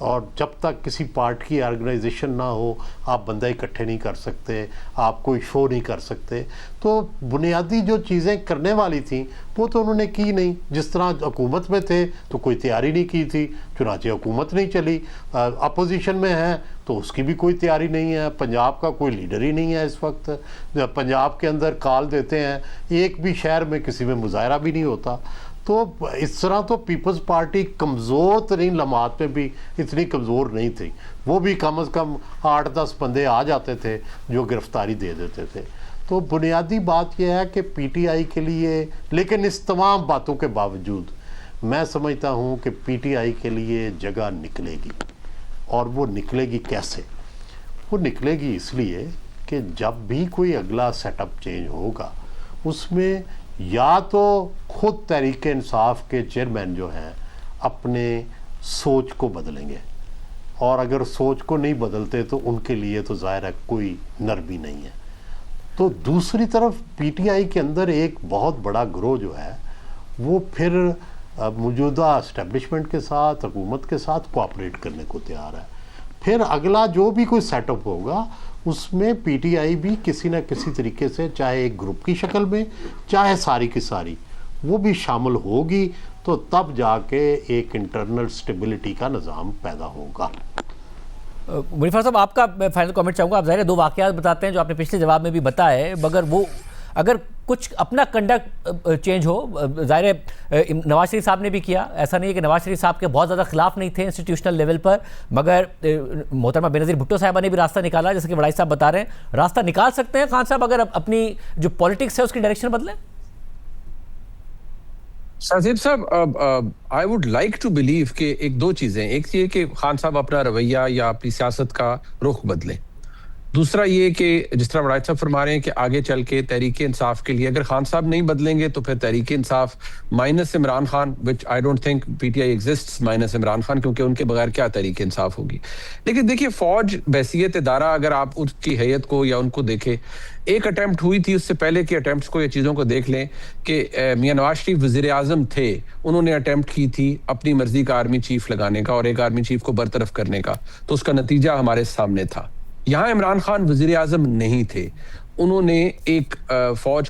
और जब तक किसी पार्टी की ऑर्गेनाइजेशन ना हो आप बंदा इकट्ठे नहीं कर सकते, आप कोई शो नहीं कर सकते। तो बुनियादी जो चीज़ें करने वाली थी वो तो उन्होंने की नहीं। जिस तरह हुकूमत में थे तो कोई तैयारी नहीं की थी, चुनांचे हुकूमत नहीं चली। अपोजिशन में है तो उसकी भी कोई तैयारी नहीं है। पंजाब का कोई लीडर ही नहीं है इस वक्त। पंजाब के अंदर कॉल देते हैं, एक भी शहर में किसी में मुजाहरा भी नहीं होता। तो इस तरह तो पीपल्स पार्टी कमज़ोर तरीन लम्हात में भी इतनी कमज़ोर नहीं थी। वो भी कम से कम 8-10 बंदे आ जाते थे जो गिरफ्तारी दे देते थे। तो बुनियादी बात यह है कि पीटीआई के लिए, लेकिन इस तमाम बातों के बावजूद मैं समझता हूँ कि पीटीआई के लिए जगह निकलेगी। और वो निकलेगी कैसे? वो निकलेगी इसलिए कि जब भी कोई अगला सेटअप चेंज होगा उसमें या तो खुद तहरीक इंसाफ के चेयरमैन जो हैं अपने सोच को बदलेंगे, और अगर सोच को नहीं बदलते तो उनके लिए तो ज़ाहिर है कोई नरमी नहीं है। तो दूसरी तरफ पीटीआई के अंदर एक बहुत बड़ा ग्रोह जो है वो फिर मौजूदा इस्टेब्लिशमेंट के साथ, हुकूमत के साथ कोऑपरेट करने को तैयार है। फिर अगला जो भी कोई सेटअप होगा उसमें पीटीआई भी किसी न किसी तरीके से, चाहे एक ग्रुप की शक्ल में, चाहे सारी की सारी, वो भी शामिल होगी। तो तब जाके एक इंटरनल स्टेबिलिटी का निज़ाम पैदा होगा। मुनीफर साहब, आपका मैं फाइनल कमेंट चाहूँगा। आप ज़ाहिर 2 वाक़यात बताते हैं जो आपने पिछले जवाब में भी बताए, मगर वो अगर कुछ अपना कंडक्ट चेंज हो, ज़ाहिर नवाज शरीफ साहब ने भी किया। ऐसा नहीं है कि नवाज शरीफ साहब के बहुत ज़्यादा खिलाफ नहीं थे इंस्टीट्यूशनल लेवल पर, मगर मोहतरमा बेनज़ीर भुट्टो साहबा ने भी रास्ता निकाला, जैसे कि वड़ाई साहब बता रहे हैं। रास्ता निकाल सकते हैं खान साहब अगर अपनी जो पॉलिटिक्स है उसकी डायरेक्शन बदलें? साजिब साहब, I would like to believe कि एक दो चीजें, एक ये कि खान साहब अपना रवैया या अपनी सियासत का रुख बदलें। दूसरा ये कि जिस तरह वड़ाई साहब फरमा रहे हैं कि आगे चल के तहरीक इंसाफ के लिए अगर खान साहब नहीं बदलेंगे तो फिर Tehreek Insaf minus Imran Khan, which I don't think PTI exists minus Imran Khan, क्योंकि उनके बगैर क्या तहरीक इंसाफ होगी। लेकिन देखिए, फौज बहसियत इदारा अगर आप उसकी हैयत को या उनको देखें, एक अटेम्प्ट हुई थी, उससे पहले के अटेम्प्ट्स को या चीज़ों को देख लें कि मियां नवाज शरीफ वज़ीर आज़म थे, उन्होंने अटेम्प्ट की थी अपनी मर्जी का आर्मी चीफ लगाने का और एक आर्मी चीफ को बरतरफ करने का, तो उसका नतीजा हमारे सामने था। यहाँ इमरान खान वज़ीर आज़म नहीं थे, उन्होंने एक फौज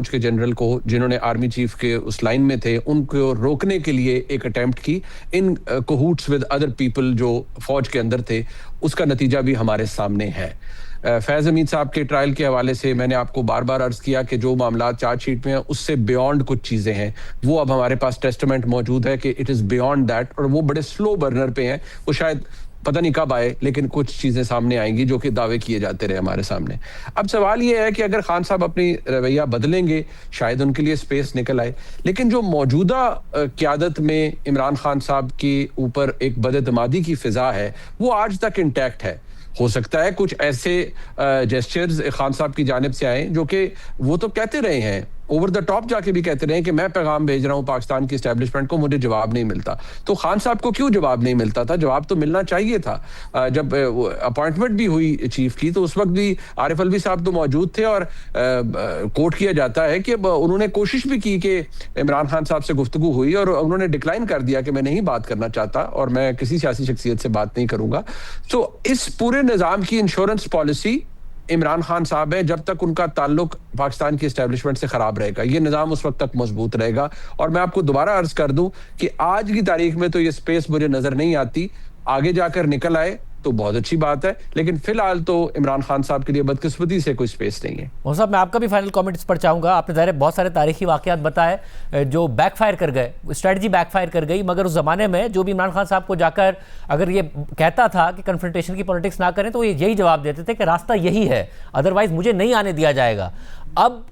के जनरल को, जिन्होंने आर्मी चीफ के उस लाइन में थे, उनको रोकने के लिए एक अटेम्प्ट की इन कहूट्स विद अदर पीपल जो फौज के अंदर थे। उसका नतीजा भी हमारे सामने है। फैज हमीद साहब के ट्रायल के हवाले से मैंने आपको बार बार अर्ज किया कि जो मामला चार्जशीट में है उससे बियॉन्ड कुछ चीजें हैं, वो अब हमारे पास टेस्टामेंट मौजूद है कि इट इज बियॉन्ड दैट, और वो बड़े स्लो बर्नर पे हैं। वो शायद पता नहीं कब आए, लेकिन कुछ चीजें सामने आएंगी जो कि दावे किए जाते रहे हमारे सामने। अब सवाल ये है कि अगर खान साहब अपनी रवैया बदलेंगे शायद उनके लिए स्पेस निकल आए, लेकिन जो मौजूदा क़यादत में इमरान खान साहब के ऊपर एक बदएतमादी की फिजा है वो आज तक इंटैक्ट है। हो सकता है कुछ ऐसे जेस्चर्स खान साहब की जानिब से आए जो कि वो तो कहते रहे हैं, ओवर द टॉप जाके भी कहते रहे हैं कि मैं पैगाम भेज रहा हूं पाकिस्तान की एस्टेब्लिशमेंट को, मुझे जवाब नहीं मिलता। तो खान साहब को क्यों जवाब नहीं मिलता था? जवाब तो मिलना चाहिए था। जब अपॉइंटमेंट भी हुई चीफ की तो उस वक्त भी आरिफ अलवी साहब तो मौजूद थे, और कोट किया जाता है कि उन्होंने कोशिश भी की कि इमरान खान साहब से गुफ्तगू हुई और उन्होंने डिक्लाइन कर दिया कि मैं नहीं बात करना चाहता और मैं किसी सियासी शख्सियत से बात नहीं करूंगा। तो इस पूरे निजाम की इंश्योरेंस पॉलिसी इमरान खान साहब है, जब तक उनका ताल्लुक पाकिस्तान की एस्टेब्लिशमेंट से खराब रहेगा ये निजाम उस वक्त तक मजबूत रहेगा। और मैं आपको दोबारा अर्ज कर दूं कि आज की तारीख में तो ये स्पेस मुझे नजर नहीं आती, आगे जाकर निकल आए तो बहुत अच्छी बात है, लेकिन फिलहाल तो इमरान खान साहब के लिए बदकिस्मती से कोई स्पेस नहीं है। मोहन साहब, मैं आपका भी फाइनल कमेंट इस पर चाहूँगा। आपने ज़ाहिर बहुत सारे तारीखी वाक़यात बताए जो बैकफायर कर गए, स्ट्रेटजी बैकफायर कर गई, मगर उस ज़माने में जो भी इमरान खान साहब को जाकर अगर ये कहता था कि कन्फ्रंटेशन की पॉलिटिक्स ना करें तो ये यही जवाब देते थे कि रास्ता यही है, अदरवाइज मुझे नहीं आने दिया जाएगा। अब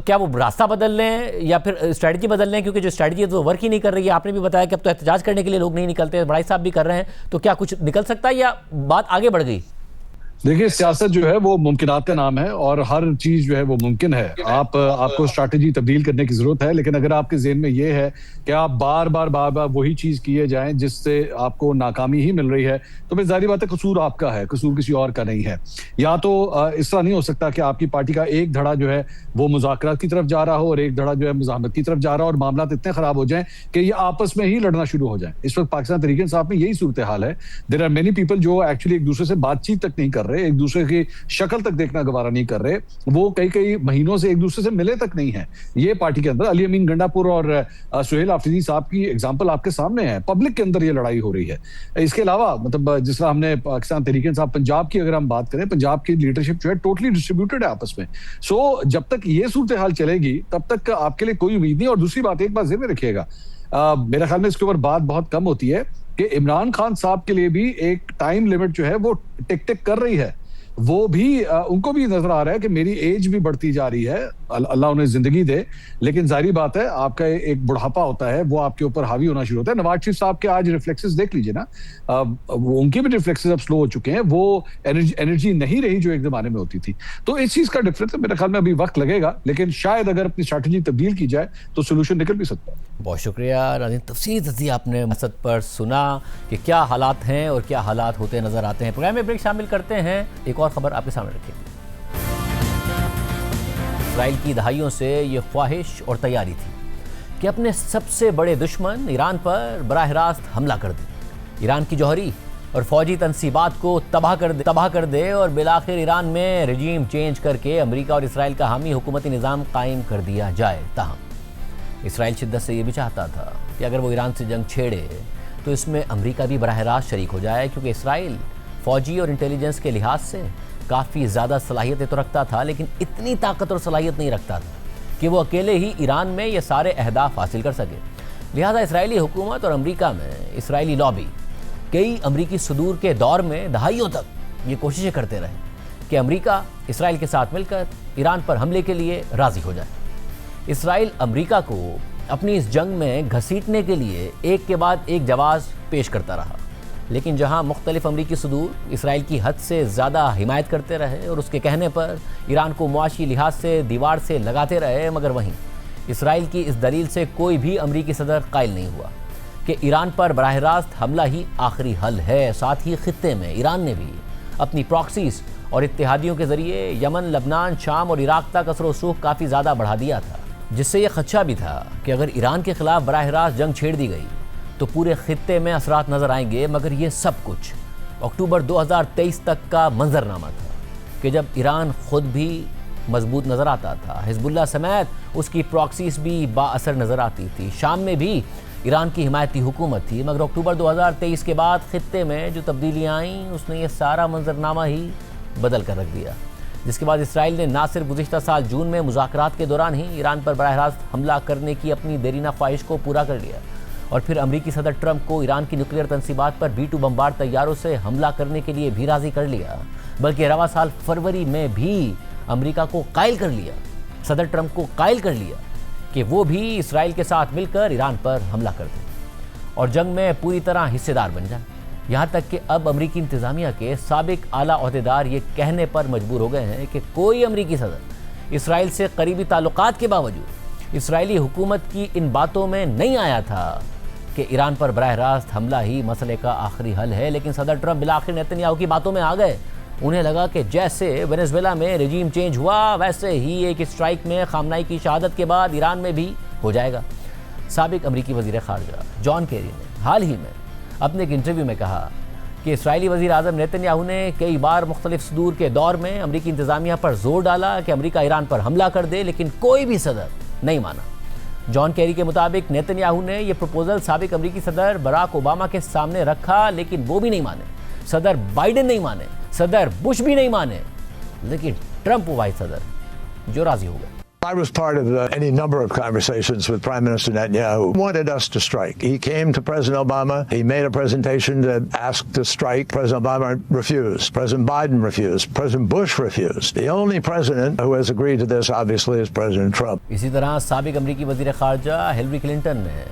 क्या वो रास्ता बदल लें या फिर स्ट्रैटेजी बदल लें? क्योंकि जो स्ट्रैटेजी है तो वर्क ही नहीं कर रही है। आपने भी बताया कि अब तो एहतजाज करने के लिए लोग नहीं निकलते, बड़ाई साहब भी कर रहे हैं, तो क्या कुछ निकल सकता है या बात आगे बढ़ गई? देखिए, सियासत जो है वो मुमकिनात का नाम है और हर चीज जो है वो मुमकिन है। आपको स्ट्रैटेजी तब्दील करने की जरूरत है, लेकिन अगर आपके ज़हन में ये है कि आप बार बार वही चीज किए जाएं जिससे आपको नाकामी ही मिल रही है, तो फिर जाहिर बात है कसूर आपका है, कसूर किसी और का नहीं है। या तो इस तरह नहीं हो सकता कि आपकी पार्टी का एक धड़ा जो है वो मुज़ाकरात की तरफ जा रहा हो और एक धड़ा जो है मुज़ाहमत की तरफ जा रहा हो और मामला इतने खराब हो जाएं कि ये आपस में ही लड़ना शुरू हो जाए। इस वक्त पाकिस्तान तहरीक इंसाफ में यही सूरत हाल है। देयर आर मेनी पीपल जो एक्चुअली एक दूसरे से बातचीत तक नहीं कर रहे, एक दूसरे की शक्ल तक देखना गवारा नहीं कर रहे, वो कई महीनों से एक दूसरे से मिले तक नहीं है। ये पार्टी के अंदर अली अमीन गंडापुर और सुहेल आफरीदी साहब की एग्जांपल आपके सामने है। पब्लिक के अंदर ये लड़ाई हो रही है। इसके अलावा मतलब जिस तरह हमने पाकिस्तान तहरीक इंसाफ पंजाब की अगर हम बात करें, पंजाब की लीडरशिप जो है टोटली डिस्ट्रीब्यूटेड है आपस में। सो जब तक ये सूरत हाल चलेगी तब तक आपके लिए कोई उम्मीद नहीं। और दूसरी बात, एक बात ज़हन में रखिएगा, मेरे ख्याल में इसके ऊपर बात बहुत कम होती है कि इमरान खान साहब के लिए भी एक टाइम लिमिट जो है वो टिक टिक कर रही है। वो भी उनको भी नजर आ रहा है कि मेरी एज भी बढ़ती जा रही है, अल्लाह उन्हें जिंदगी दे, लेकिन जाहिर बात है आपका एक बुढ़ापा होता है वो आपके ऊपर हावी होना शुरू होता है। नवाज शरीफ साहब के आज रिफ्लेक्सेस देख लीजिए ना, उनके भी रिफ्लेक्सेस अब स्लो हो चुके हैं। वो एनर्जी नहीं रही जो एक जमाने में होती थी। तो इस चीज का डिफरेंस मेरे ख्याल में अभी वक्त लगेगा, लेकिन शायद अगर अपनी स्ट्रैटेजी तब्दील की जाए तो सोल्यूशन निकल भी सकता है। बहुत शुक्रिया नाज़रीन, तफसील तज़किया आपने मकसद पर सुना कि क्या हालात हैं और क्या हालात होते नजर आते हैं। प्रोग्राम में ब्रेक शामिल करते हैं, एक और खबर आपके सामने रखेंगे। इसराइल की दहाइयों से ये ख्वाहिश और तैयारी थी कि अपने सबसे बड़े दुश्मन ईरान पर बराह रास्त हमला कर दे, ईरान की जौहरी और फौजी तनसीबात को तबाह कर दे और बिलाखिर ईरान में रजीम चेंज करके अमेरिका और इसराइल का हामी हुकूमती निज़ाम कायम कर दिया जाए। ताहम इसराइल शिद्दत से ये भी चाहता था कि अगर वो ईरान से जंग छेड़े तो इसमें अमेरिका भी बराह रास्त शरीक हो जाए, क्योंकि इसराइल फौजी और इंटेलिजेंस के लिहाज से काफ़ी ज़्यादा सलाहियतें तो रखता था, लेकिन इतनी ताकत और सलाहियत नहीं रखता था कि वो अकेले ही ईरान में ये सारे अहदाफ हासिल कर सके। लिहाजा इसराइली हुकूमत और अमेरिका में इसराइली लॉबी कई अमरीकी सदूर के दौर में दहाइयों तक ये कोशिशें करते रहे कि अमेरिका इसराइल के साथ मिलकर ईरान पर हमले के लिए राज़ी हो जाए। इसराइल अमेरिका को अपनी इस जंग में घसीटने के लिए एक के बाद एक जवाब पेश करता रहा, लेकिन जहां मुख्तलिफ अमरीकी सदूर इसराइल की हद से ज़्यादा हिमायत करते रहे और उसके कहने पर ईरान को मुआशी लिहाज से दीवार से लगाते रहे, मगर वहीं इसराइल की इस दलील से कोई भी अमरीकी सदर कायल नहीं हुआ कि ईरान पर बराह रास्त हमला ही आखिरी हल है। साथ ही खित्ते में ईरान ने भी अपनी प्रॉक्सीज और इत्तेहादियों के ज़रिए यमन, लबनान, शाम और इराक तक असर रसूख काफ़ी ज़्यादा बढ़ा दिया था, जिससे यह खदशा भी था कि अगर ईरान के ख़िलाफ़ बराह रास्त जंग छेड़ दी गई तो पूरे खित्ते में असरात नज़र आएंगे। मगर ये सब कुछ अक्टूबर 2023 तक का मंजरनामा था कि जब ईरान खुद भी मजबूत नज़र आता था, हिजबुल्लाह समेत उसकी प्रॉक्सीज भी बाअसर नज़र आती थी, शाम में भी ईरान की हिमायती हुकूमत थी। मगर अक्टूबर 2023 के बाद खित्ते में जो तब्दीलियाँ आईं उसने ये सारा मंजरनामा ही बदल कर रख दिया, जिसके बाद इसराइल ने ना सिर्फ गुज़िश्ता साल जून में मुज़ाकरात के दौरान ही ईरान पर बराह रास्त हमला करने की अपनी देरीना ख्वाहिश को पूरा कर लिया और फिर अमरीकी सदर ट्रंप को ईरान की न्यूक्लियर तनसीबात पर B-2 बमबार तैयारों से हमला करने के लिए भी राज़ी कर लिया, बल्कि रवा साल फरवरी में भी अमरीका को कायल कर लिया, सदर ट्रंप को कायल कर लिया कि वो भी इसराइल के साथ मिलकर ईरान पर हमला कर दे और जंग में पूरी तरह हिस्सेदार बन जाए। यहाँ तक कि अब अमरीकी इंतज़ामिया के साबिक आला ओहदेदार ये कहने पर मजबूर हो गए हैं कि कोई अमरीकी सदर इसराइल से करीबी ताल्लुकात के बावजूद इसराइली हुकूमत की इन बातों में नहीं आया था कि ईरान पर बराह रास्त हमला ही मसले का आखिरी हल है। लेकिन सदर ट्रंप बिलाखिर नेतन्याहू की बातों में आ गए। उन्हें लगा कि जैसे वेनेजुएला में रजीम चेंज हुआ, वैसे ही एक स्ट्राइक में खामनाई की शहादत के बाद ईरान में भी हो जाएगा। साबिक अमरीकी वज़ीर ख़ारजा जॉन केरी ने हाल ही में अपने एक इंटरव्यू में कहा कि इसराइली वज़ीर आज़म नेतन्याहू ने कई बार मुख्तलिफ सदूर के दौर में अमरीकी इंतज़ामिया पर जोर डाला कि अमरीका ईरान पर हमला कर दे, लेकिन कोई भी सदर नहीं माना। जॉन केरी के मुताबिक नेतन्याहू ने यह प्रपोजल साबिक अमरीकी सदर बराक ओबामा के सामने रखा, लेकिन वो भी नहीं माने, सदर बाइडेन नहीं माने, सदर बुश भी नहीं माने, लेकिन ट्रंप वो वाहिद सदर जो राजी हो गए। I was part of any number of conversations with Prime Minister Netanyahu. He wanted us to strike. He came to President Obama. He made a presentation that asked to strike. President Obama refused. President Biden refused. President Bush refused. The only president who has agreed to this, obviously, is President Trump. इसी तरह साबिक अमरीकी वज़ीर ख़ारजा Hillary Clinton ने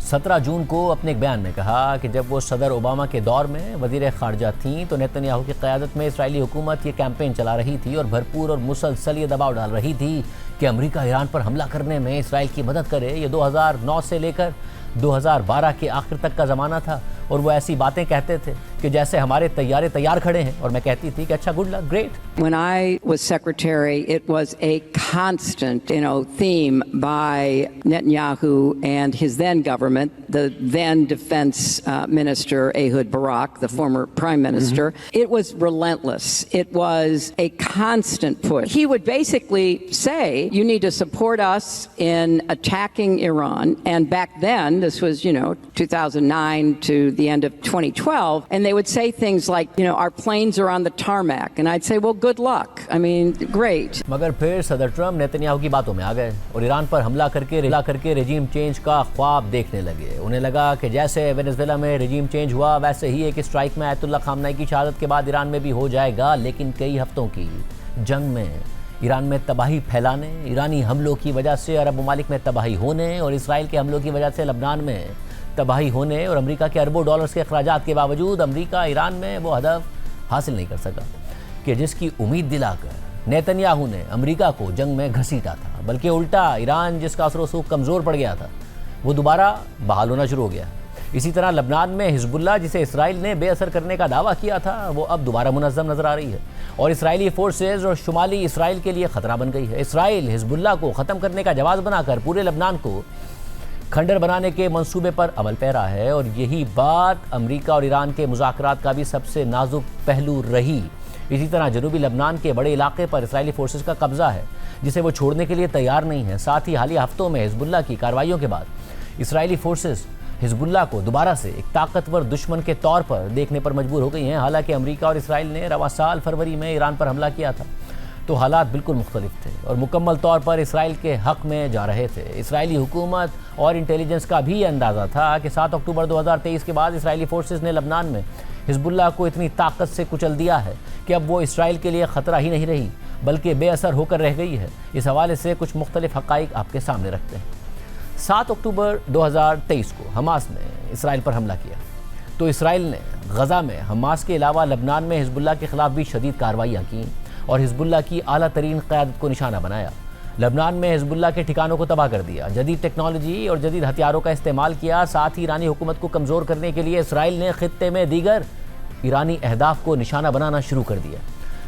17 जून को अपने एक बयान में कहा कि जब वो सदर ओबामा के दौर में वज़ीर ख़ारजा थीं तो नेतन्याहू की क़यादत में इजरायली हुकूमत ये कैंपेन चला रही थी और भरपूर और मुसलसल ये दबाव डाल रही थी कि अमेरिका ईरान पर हमला करने में इसराइल की मदद करे। ये 2009 से लेकर 2012 के आखिर तक का ज़माना था और वो ऐसी बातें कहते थे कि जैसे हमारे तैयारे तैयार खड़े हैं और मैं कहती थी कि अच्छा, good luck, great. When I was secretary, it was a constant, theme by Netanyahu and his then government, the then defense minister Ehud Barak, the former prime minister. It was relentless. It was a constant push. He would basically say, you need to support us in attacking Iran. And back then, this was, 2009 to the end of 2012, and they would say things like, our planes are on the tarmac. And I'd say, well, good luck. I mean, great. मगर फिर सदर Trump Netanyahu की बातों में आ गए और Iran पर हमला करके रेजिम चेंज का ख्वाब देखने लगे। उन्हें लगा कि जैसे वेनेजुएला में रेजिम चेंज हुआ वैसे ही एक स्ट्राइक में आयतुल्ला खामनाई की शहादत के बाद ईरान में भी हो जाएगा। लेकिन कई हफ्तों की जंग में ईरान में तबाही फैलाने, ईरानी हमलों की वजह से अरब ममालिक में तबाही होने और इसराइल के हमलों की वजह से लबनान में तबाही होने और अमेरिका के अरबों डॉलर्स के अखराजात के बावजूद अमेरिका ईरान में वो हदफ हासिल नहीं कर सका कि जिसकी उम्मीद दिलाकर नेतन्याहू ने अमेरिका को जंग में घसीटा था। बल्कि उल्टा ईरान जिसका असर सूख कमज़ोर पड़ गया था वो दोबारा बहाल होना शुरू हो गया। इसी तरह लबनान में हिजबुल्लाह जिसे इसराइल ने बेअसर करने का दावा किया था वो अब दोबारा मुनज़्ज़म नज़र आ रही है और इसराइली फोर्सेज और शुमाली इसराइल के लिए ख़तरा बन गई है। इसराइल हिजबुल्लाह को ख़त्म करने का जवाब बनाकर पूरे लबनान को खंडर बनाने के मंसूबे पर अमल पैरा है और यही बात अमेरिका और ईरान के मुज़ाकरात का भी सबसे नाजुक पहलू रही। इसी तरह जनूबी लबनान के बड़े इलाके पर इसराइली फोर्सेस का कब्जा है जिसे वो छोड़ने के लिए तैयार नहीं है। साथ ही हालिया हफ्तों में हिजबुल्लाह की कार्रवाइयों के बाद इसराइली फोर्सेस हिजबुल्लाह को दोबारा से एक ताकतवर दुश्मन के तौर पर देखने पर मजबूर हो गई हैं। हालांकि अमेरिका और इसराइल ने रवां साल फरवरी में ईरान पर हमला किया था तो हालात बिल्कुल मुख्तलिफ थे और मुकम्मल तौर पर इसराइल के हक़ में जा रहे थे। इसराइली हुकूमत और इंटेलिजेंस का भी अंदाज़ा था कि 7 अक्टूबर 2023 के बाद इसराइली फोर्सेस ने लबनान में हिजबुल्लाह को इतनी ताकत से कुचल दिया है कि अब वो इसराइल के लिए ख़तरा ही नहीं रही बल्कि बेअसर होकर रह गई है। इस हवाले से कुछ मुख्तलिफ हक़ाइक़ आपके सामने रखते हैं। 7 अक्टूबर 2023 को हमास ने इसराइल पर हमला किया तो इसराइल ने गज़ा में हमास के अलावा लबनान में हिजबुल्लाह के ख़िलाफ़ भी शदीद कार्रवाइयाँ की और हिजबुल्लाह की आला तरीन क़यादत को निशाना बनाया। लबनान में हिजबुल्लाह के ठिकानों को तबाह कर दिया, जदीद टेक्नोलॉजी और जदीद हथियारों का इस्तेमाल किया। साथ ही ईरानी हुकूमत को कमज़ोर करने के लिए इसराइल ने ख़ित्ते में दीगर ईरानी अहदाफ को निशाना बनाना शुरू कर दिया।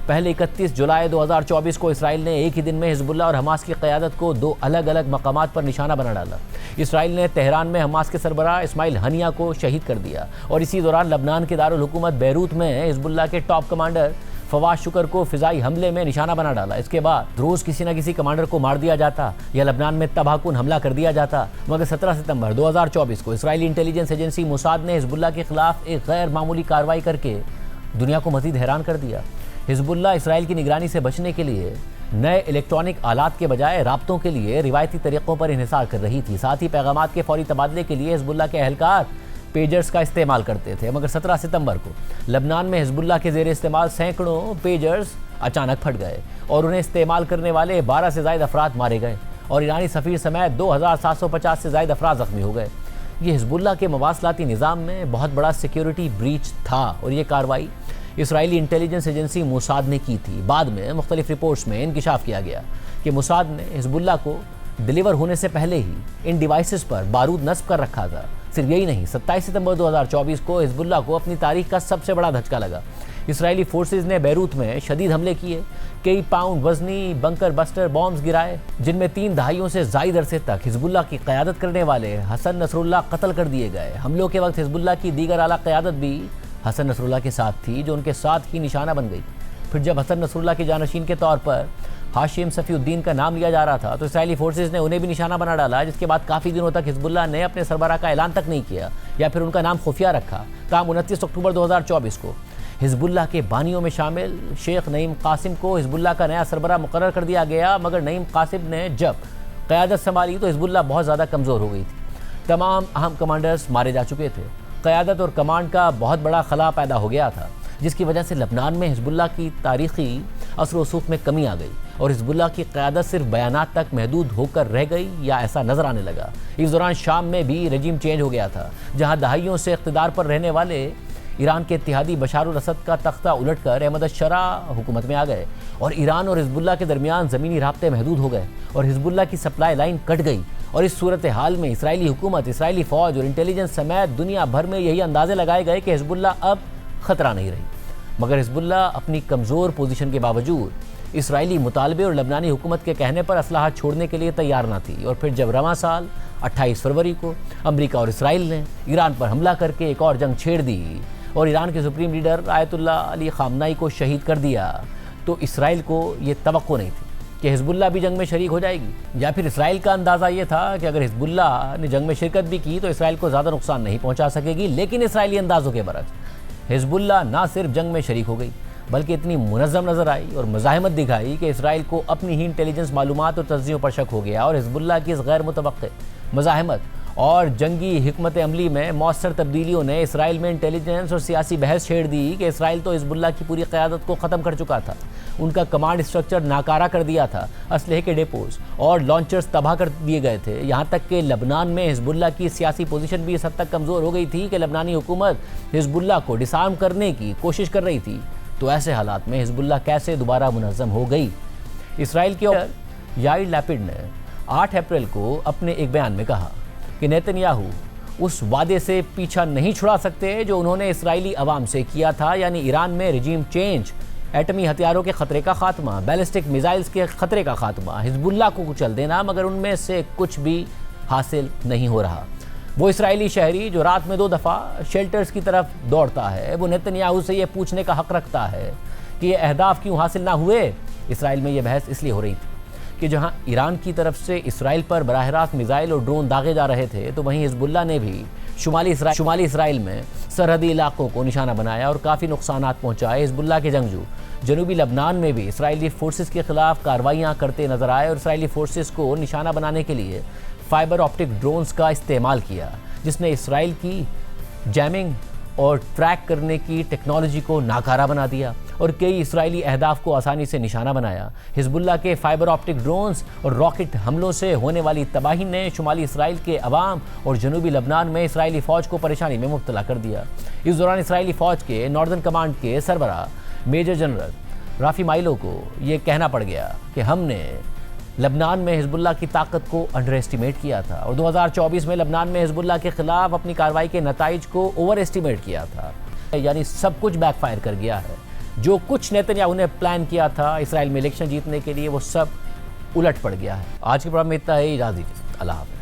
पहले 31 जुलाई 2024 को इसराइल ने एक ही दिन में हिजबुल्लाह और हमास की क़यादत को 2 अलग अलग मकामात पर निशाना बना डाला। इसराइल ने तेहरान में हमास के सरबराह इस्माइल हनिया को शहीद कर दिया और इसी दौरान लबनान के दारुल हुकूमत बैरूत में हिजबुल्लाह के टॉप कमांडर फवाद शुक्र को फ़िज़ाई हमले में निशाना बना डाला। इसके बाद रोज़ किसी न किसी कमांडर को मार दिया जाता या लबनान में तबाहकुन हमला कर दिया जाता। मगर 17 सितंबर 2024 को इसराइली इंटेलिजेंस एजेंसी मोसाद ने हिजबुल्लाह के ख़िलाफ़ एक गैर मामूली कार्रवाई करके दुनिया को मज़ीद हैरान कर दिया। हिजबुल्लाह इसराइल की निगरानी से बचने के लिए नए इलेक्ट्रॉनिक आलात के बजाय राब्तों के लिए रिवायती तरीक़ों पर इन्हिसार कर रही थी। साथ ही पैगामात के फौरी तबादले के लिए हिजबुल्लाह के अहलकार पेजर्स का इस्तेमाल करते थे। मगर 17 सितंबर को लबनान में हिजबुल्लाह के ज़ेर इस्तेमाल सैकड़ों पेजर्स अचानक फट गए और उन्हें इस्तेमाल करने वाले 12 से ज़ायद अफराद मारे गए और ईरानी सफ़ीर समेत 2750 से ज़ायद अफराद ज़ख्मी हो गए। ये हिजबुल्लाह के मवासलाती निज़ाम में बहुत बड़ा सिक्योरिटी ब्रीच था और ये कार्रवाई इसराइली इंटेलिजेंस एजेंसी मोसाद ने की थी। बाद में मुख्तलिफ रिपोर्ट्स में इंकिशाफ किया गया कि मोसाद ने हिजबुल्लाह को डिलीवर होने से पहले ही इन डिवाइसेस पर बारूद नस्ब कर रखा था। सिर्फ यही नहीं, 27 सितंबर 2024 को हिजबुल्लाह को अपनी तारीख का सबसे बड़ा धचका लगा। इसराइली फोर्सेज ने बैरूत में शदीद हमले किए, कई पाउंड वजनी बंकर बस्टर बॉम्ब्स गिराए जिनमें 3 दहाइयों से ज़ायद अरसे तक हिजबुल्लाह की क़यादत करने वाले हसन नसरुल्लाह कत्ल कर दिए गए। हमलों के वक्त हिजबुल्लाह की दीगर आला क़यादत भी हसन नसरुल्लाह के साथ थी जो उनके साथ ही निशाना बन गई। फिर जब हसन नसरुल्लाह के जानशीन के तौर पर हाशिम सफ़ीउद्दीन का नाम लिया जा रहा था तो इसराइली फोर्सेज ने उन्हें भी निशाना बना डाला, जिसके बाद काफ़ी दिनों तक हिजबुल्लाह ने अपने सरबराह का ऐलान तक नहीं किया या फिर उनका नाम खुफिया रखा। ताहम 29 अक्टूबर 2024 को हिजबुल्लाह के बानियों में शामिल शेख नईम कासिम को हिजबुल्लाह का नया सरबराह मुकर्रर कर दिया गया। मगर नईम कासिम ने जब क़यादत संभाली तो हिजबुल्लाह बहुत ज़्यादा कमज़ोर हो गई थी। तमाम अहम कमांडर्स मारे जा चुके थे। क़यादत और कमांड का बहुत बड़ा खला पैदा हो गया था जिसकी वजह से लबनान में हिजबुल्लाह की तारीख़ी असर व रसूख में कमी आ गई और हिजबुल्लाह की क़यादत सिर्फ बयानात तक महदूद होकर रह गई या ऐसा नजर आने लगा। इस दौरान शाम में भी रजीम चेंज हो गया था, जहां दहाइयों से इक़्तिदार पर रहने वाले ईरान के इत्तेहादी बशार अल असद का तख्ता उलटकर अहमद शरा हुकूमत में आ गए और ईरान और हिजबुल्लाह के दरमियान ज़मीनी राब्ते महदूद हो गए और हिजबुल्लाह की सप्लाई लाइन कट गई। और इस सूरत हाल में इसराइली हुकूमत, इसराइली फ़ौज और इंटेलिजेंस समेत दुनिया भर में यही अंदाजे लगाए गए कि हिजबुल्लाह अब ख़तरा नहीं रही। मगर हिजबुल्लाह अपनी कमज़ोर पोजीशन के बावजूद इसराइली मुतालबे और लबनानी हुकूमत के कहने पर असलाह छोड़ने के लिए तैयार न थी। और फिर जब रवां साल 28 फरवरी को अमेरिका और इसराइल ने ईरान पर हमला करके एक और जंग छेड़ दी और ईरान के सुप्रीम लीडर आयतुल्लाह अली ख़ामनाई को शहीद कर दिया, तो इसराइल को ये तवक्को नहीं थी कि हिजबुल्लाह भी जंग में शरीक हो जाएगी। या फिर इसराइल का अंदाज़ा ये था कि अगर हिजबुल्लाह ने जंग में शिरकत भी की तो इसराइल को ज़्यादा नुकसान नहीं पहुँचा सकेगी। लेकिन इसराइली अंदाज़ों के बरक्स हिजबुल्लाह ना सिर्फ जंग में शरीक हो गई बल्कि इतनी मुनज़्ज़म नज़र आई और मज़ाहमत दिखाई कि इसराइल को अपनी ही इंटेलिजेंस मालूमात और तज्ज़ियों पर शक हो गया और हिजबुल्लाह की इस गैर मुतवक्के मज़ाहमत और जंगी हिकमत अमली में मौसर तब्दीलियों ने इसराइल में इंटेलिजेंस और सियासी बहस छेड़ दी कि इसराइल तो हिजबुल्लाह की पूरी क़यादत को ख़त्म कर चुका था, उनका कमांड स्ट्रक्चर नाकारा कर दिया था, असलहे के डेपोज और लॉन्चर्स तबाह कर दिए गए थे। यहाँ तक कि लबनान में हिजबुल्लाह की सियासी पोजीशन भी इस हद तक कमज़ोर हो गई थी कि लबनानी हुकूमत हिजबुल्लाह को डिसआर्म करने की कोशिश कर रही थी। तो ऐसे हालात में हिजबुल्लाह कैसे दोबारा मुनज़्ज़म हो गई? इसराइल के याइर लैपिड ने 8 अप्रैल को अपने एक बयान में कहा कि नेतन्याहू उस वादे से पीछा नहीं छुड़ा सकते जो उन्होंने इसराइली अवाम से किया था, यानी ईरान में रजीम चेंज, एटमी हथियारों के खतरे का खात्मा, बैलिस्टिक मिसाइल्स के खतरे का खात्मा, हिजबुल्लाह को कुचल देना, मगर उनमें से कुछ भी हासिल नहीं हो रहा। वो इसराइली शहरी जो रात में 2 दफ़ा शेल्टर्स की तरफ दौड़ता है, वो नेतन्याहू से ये पूछने का हक रखता है कि ये अहदाफ क्यों हासिल ना हुए। इसराइल में ये बहस इसलिए हो रही थी कि जहां ईरान की तरफ से इसराइल पर बराह रास्त मिसाइल और ड्रोन दागे जा रहे थे, तो वहीं हिजबुल्लाह ने भी शुमाली इसराइल में सरहदी इलाकों को निशाना बनाया और काफ़ी नुकसानात पहुंचाए। हिजबुल्लाह के जंगजू जनूबी लबनान में भी इसराइली फोर्सेस के खिलाफ कार्रवाइयाँ करते नजर आए और इसराइली फोर्सेस को निशाना बनाने के लिए फाइबर ऑप्टिक ड्रोन्स का इस्तेमाल किया, जिसने इसराइल की जैमिंग और ट्रैक करने की टेक्नोलॉजी को नाकारा बना दिया और कई इसराइली अहदाफ को आसानी से निशाना बनाया। हिजबुल्लाह के फाइबर ऑप्टिक ड्रोन्स और रॉकेट हमलों से होने वाली तबाही ने शुमाली इसराइल के अवाम और जनूबी लबनान में इसराइली फ़ौज को परेशानी में मुब्तला कर दिया। इस दौरान इसराइली फ़ौज के नॉर्दर्न कमांड के सरबराह मेजर जनरल राफ़ी माइलो को ये कहना पड़ गया कि हमने लबनान में हिजबुल्लाह की ताकत को अंडर एस्टिमेट किया था और 2024 में लबनान में हिजबुल्लाह के खिलाफ अपनी कार्रवाई के नताइज को ओवर एस्टिमेट किया था। यानी सब कुछ बैकफायर कर गया है। जो कुछ नेतन्याहू ने प्लान किया था इसराइल में इलेक्शन जीतने के लिए, वो सब उलट पड़ गया है। आज के प्रोग्राम में इतना ही। इजाज़त दीजिए। अल्लाह हाफ़िज़।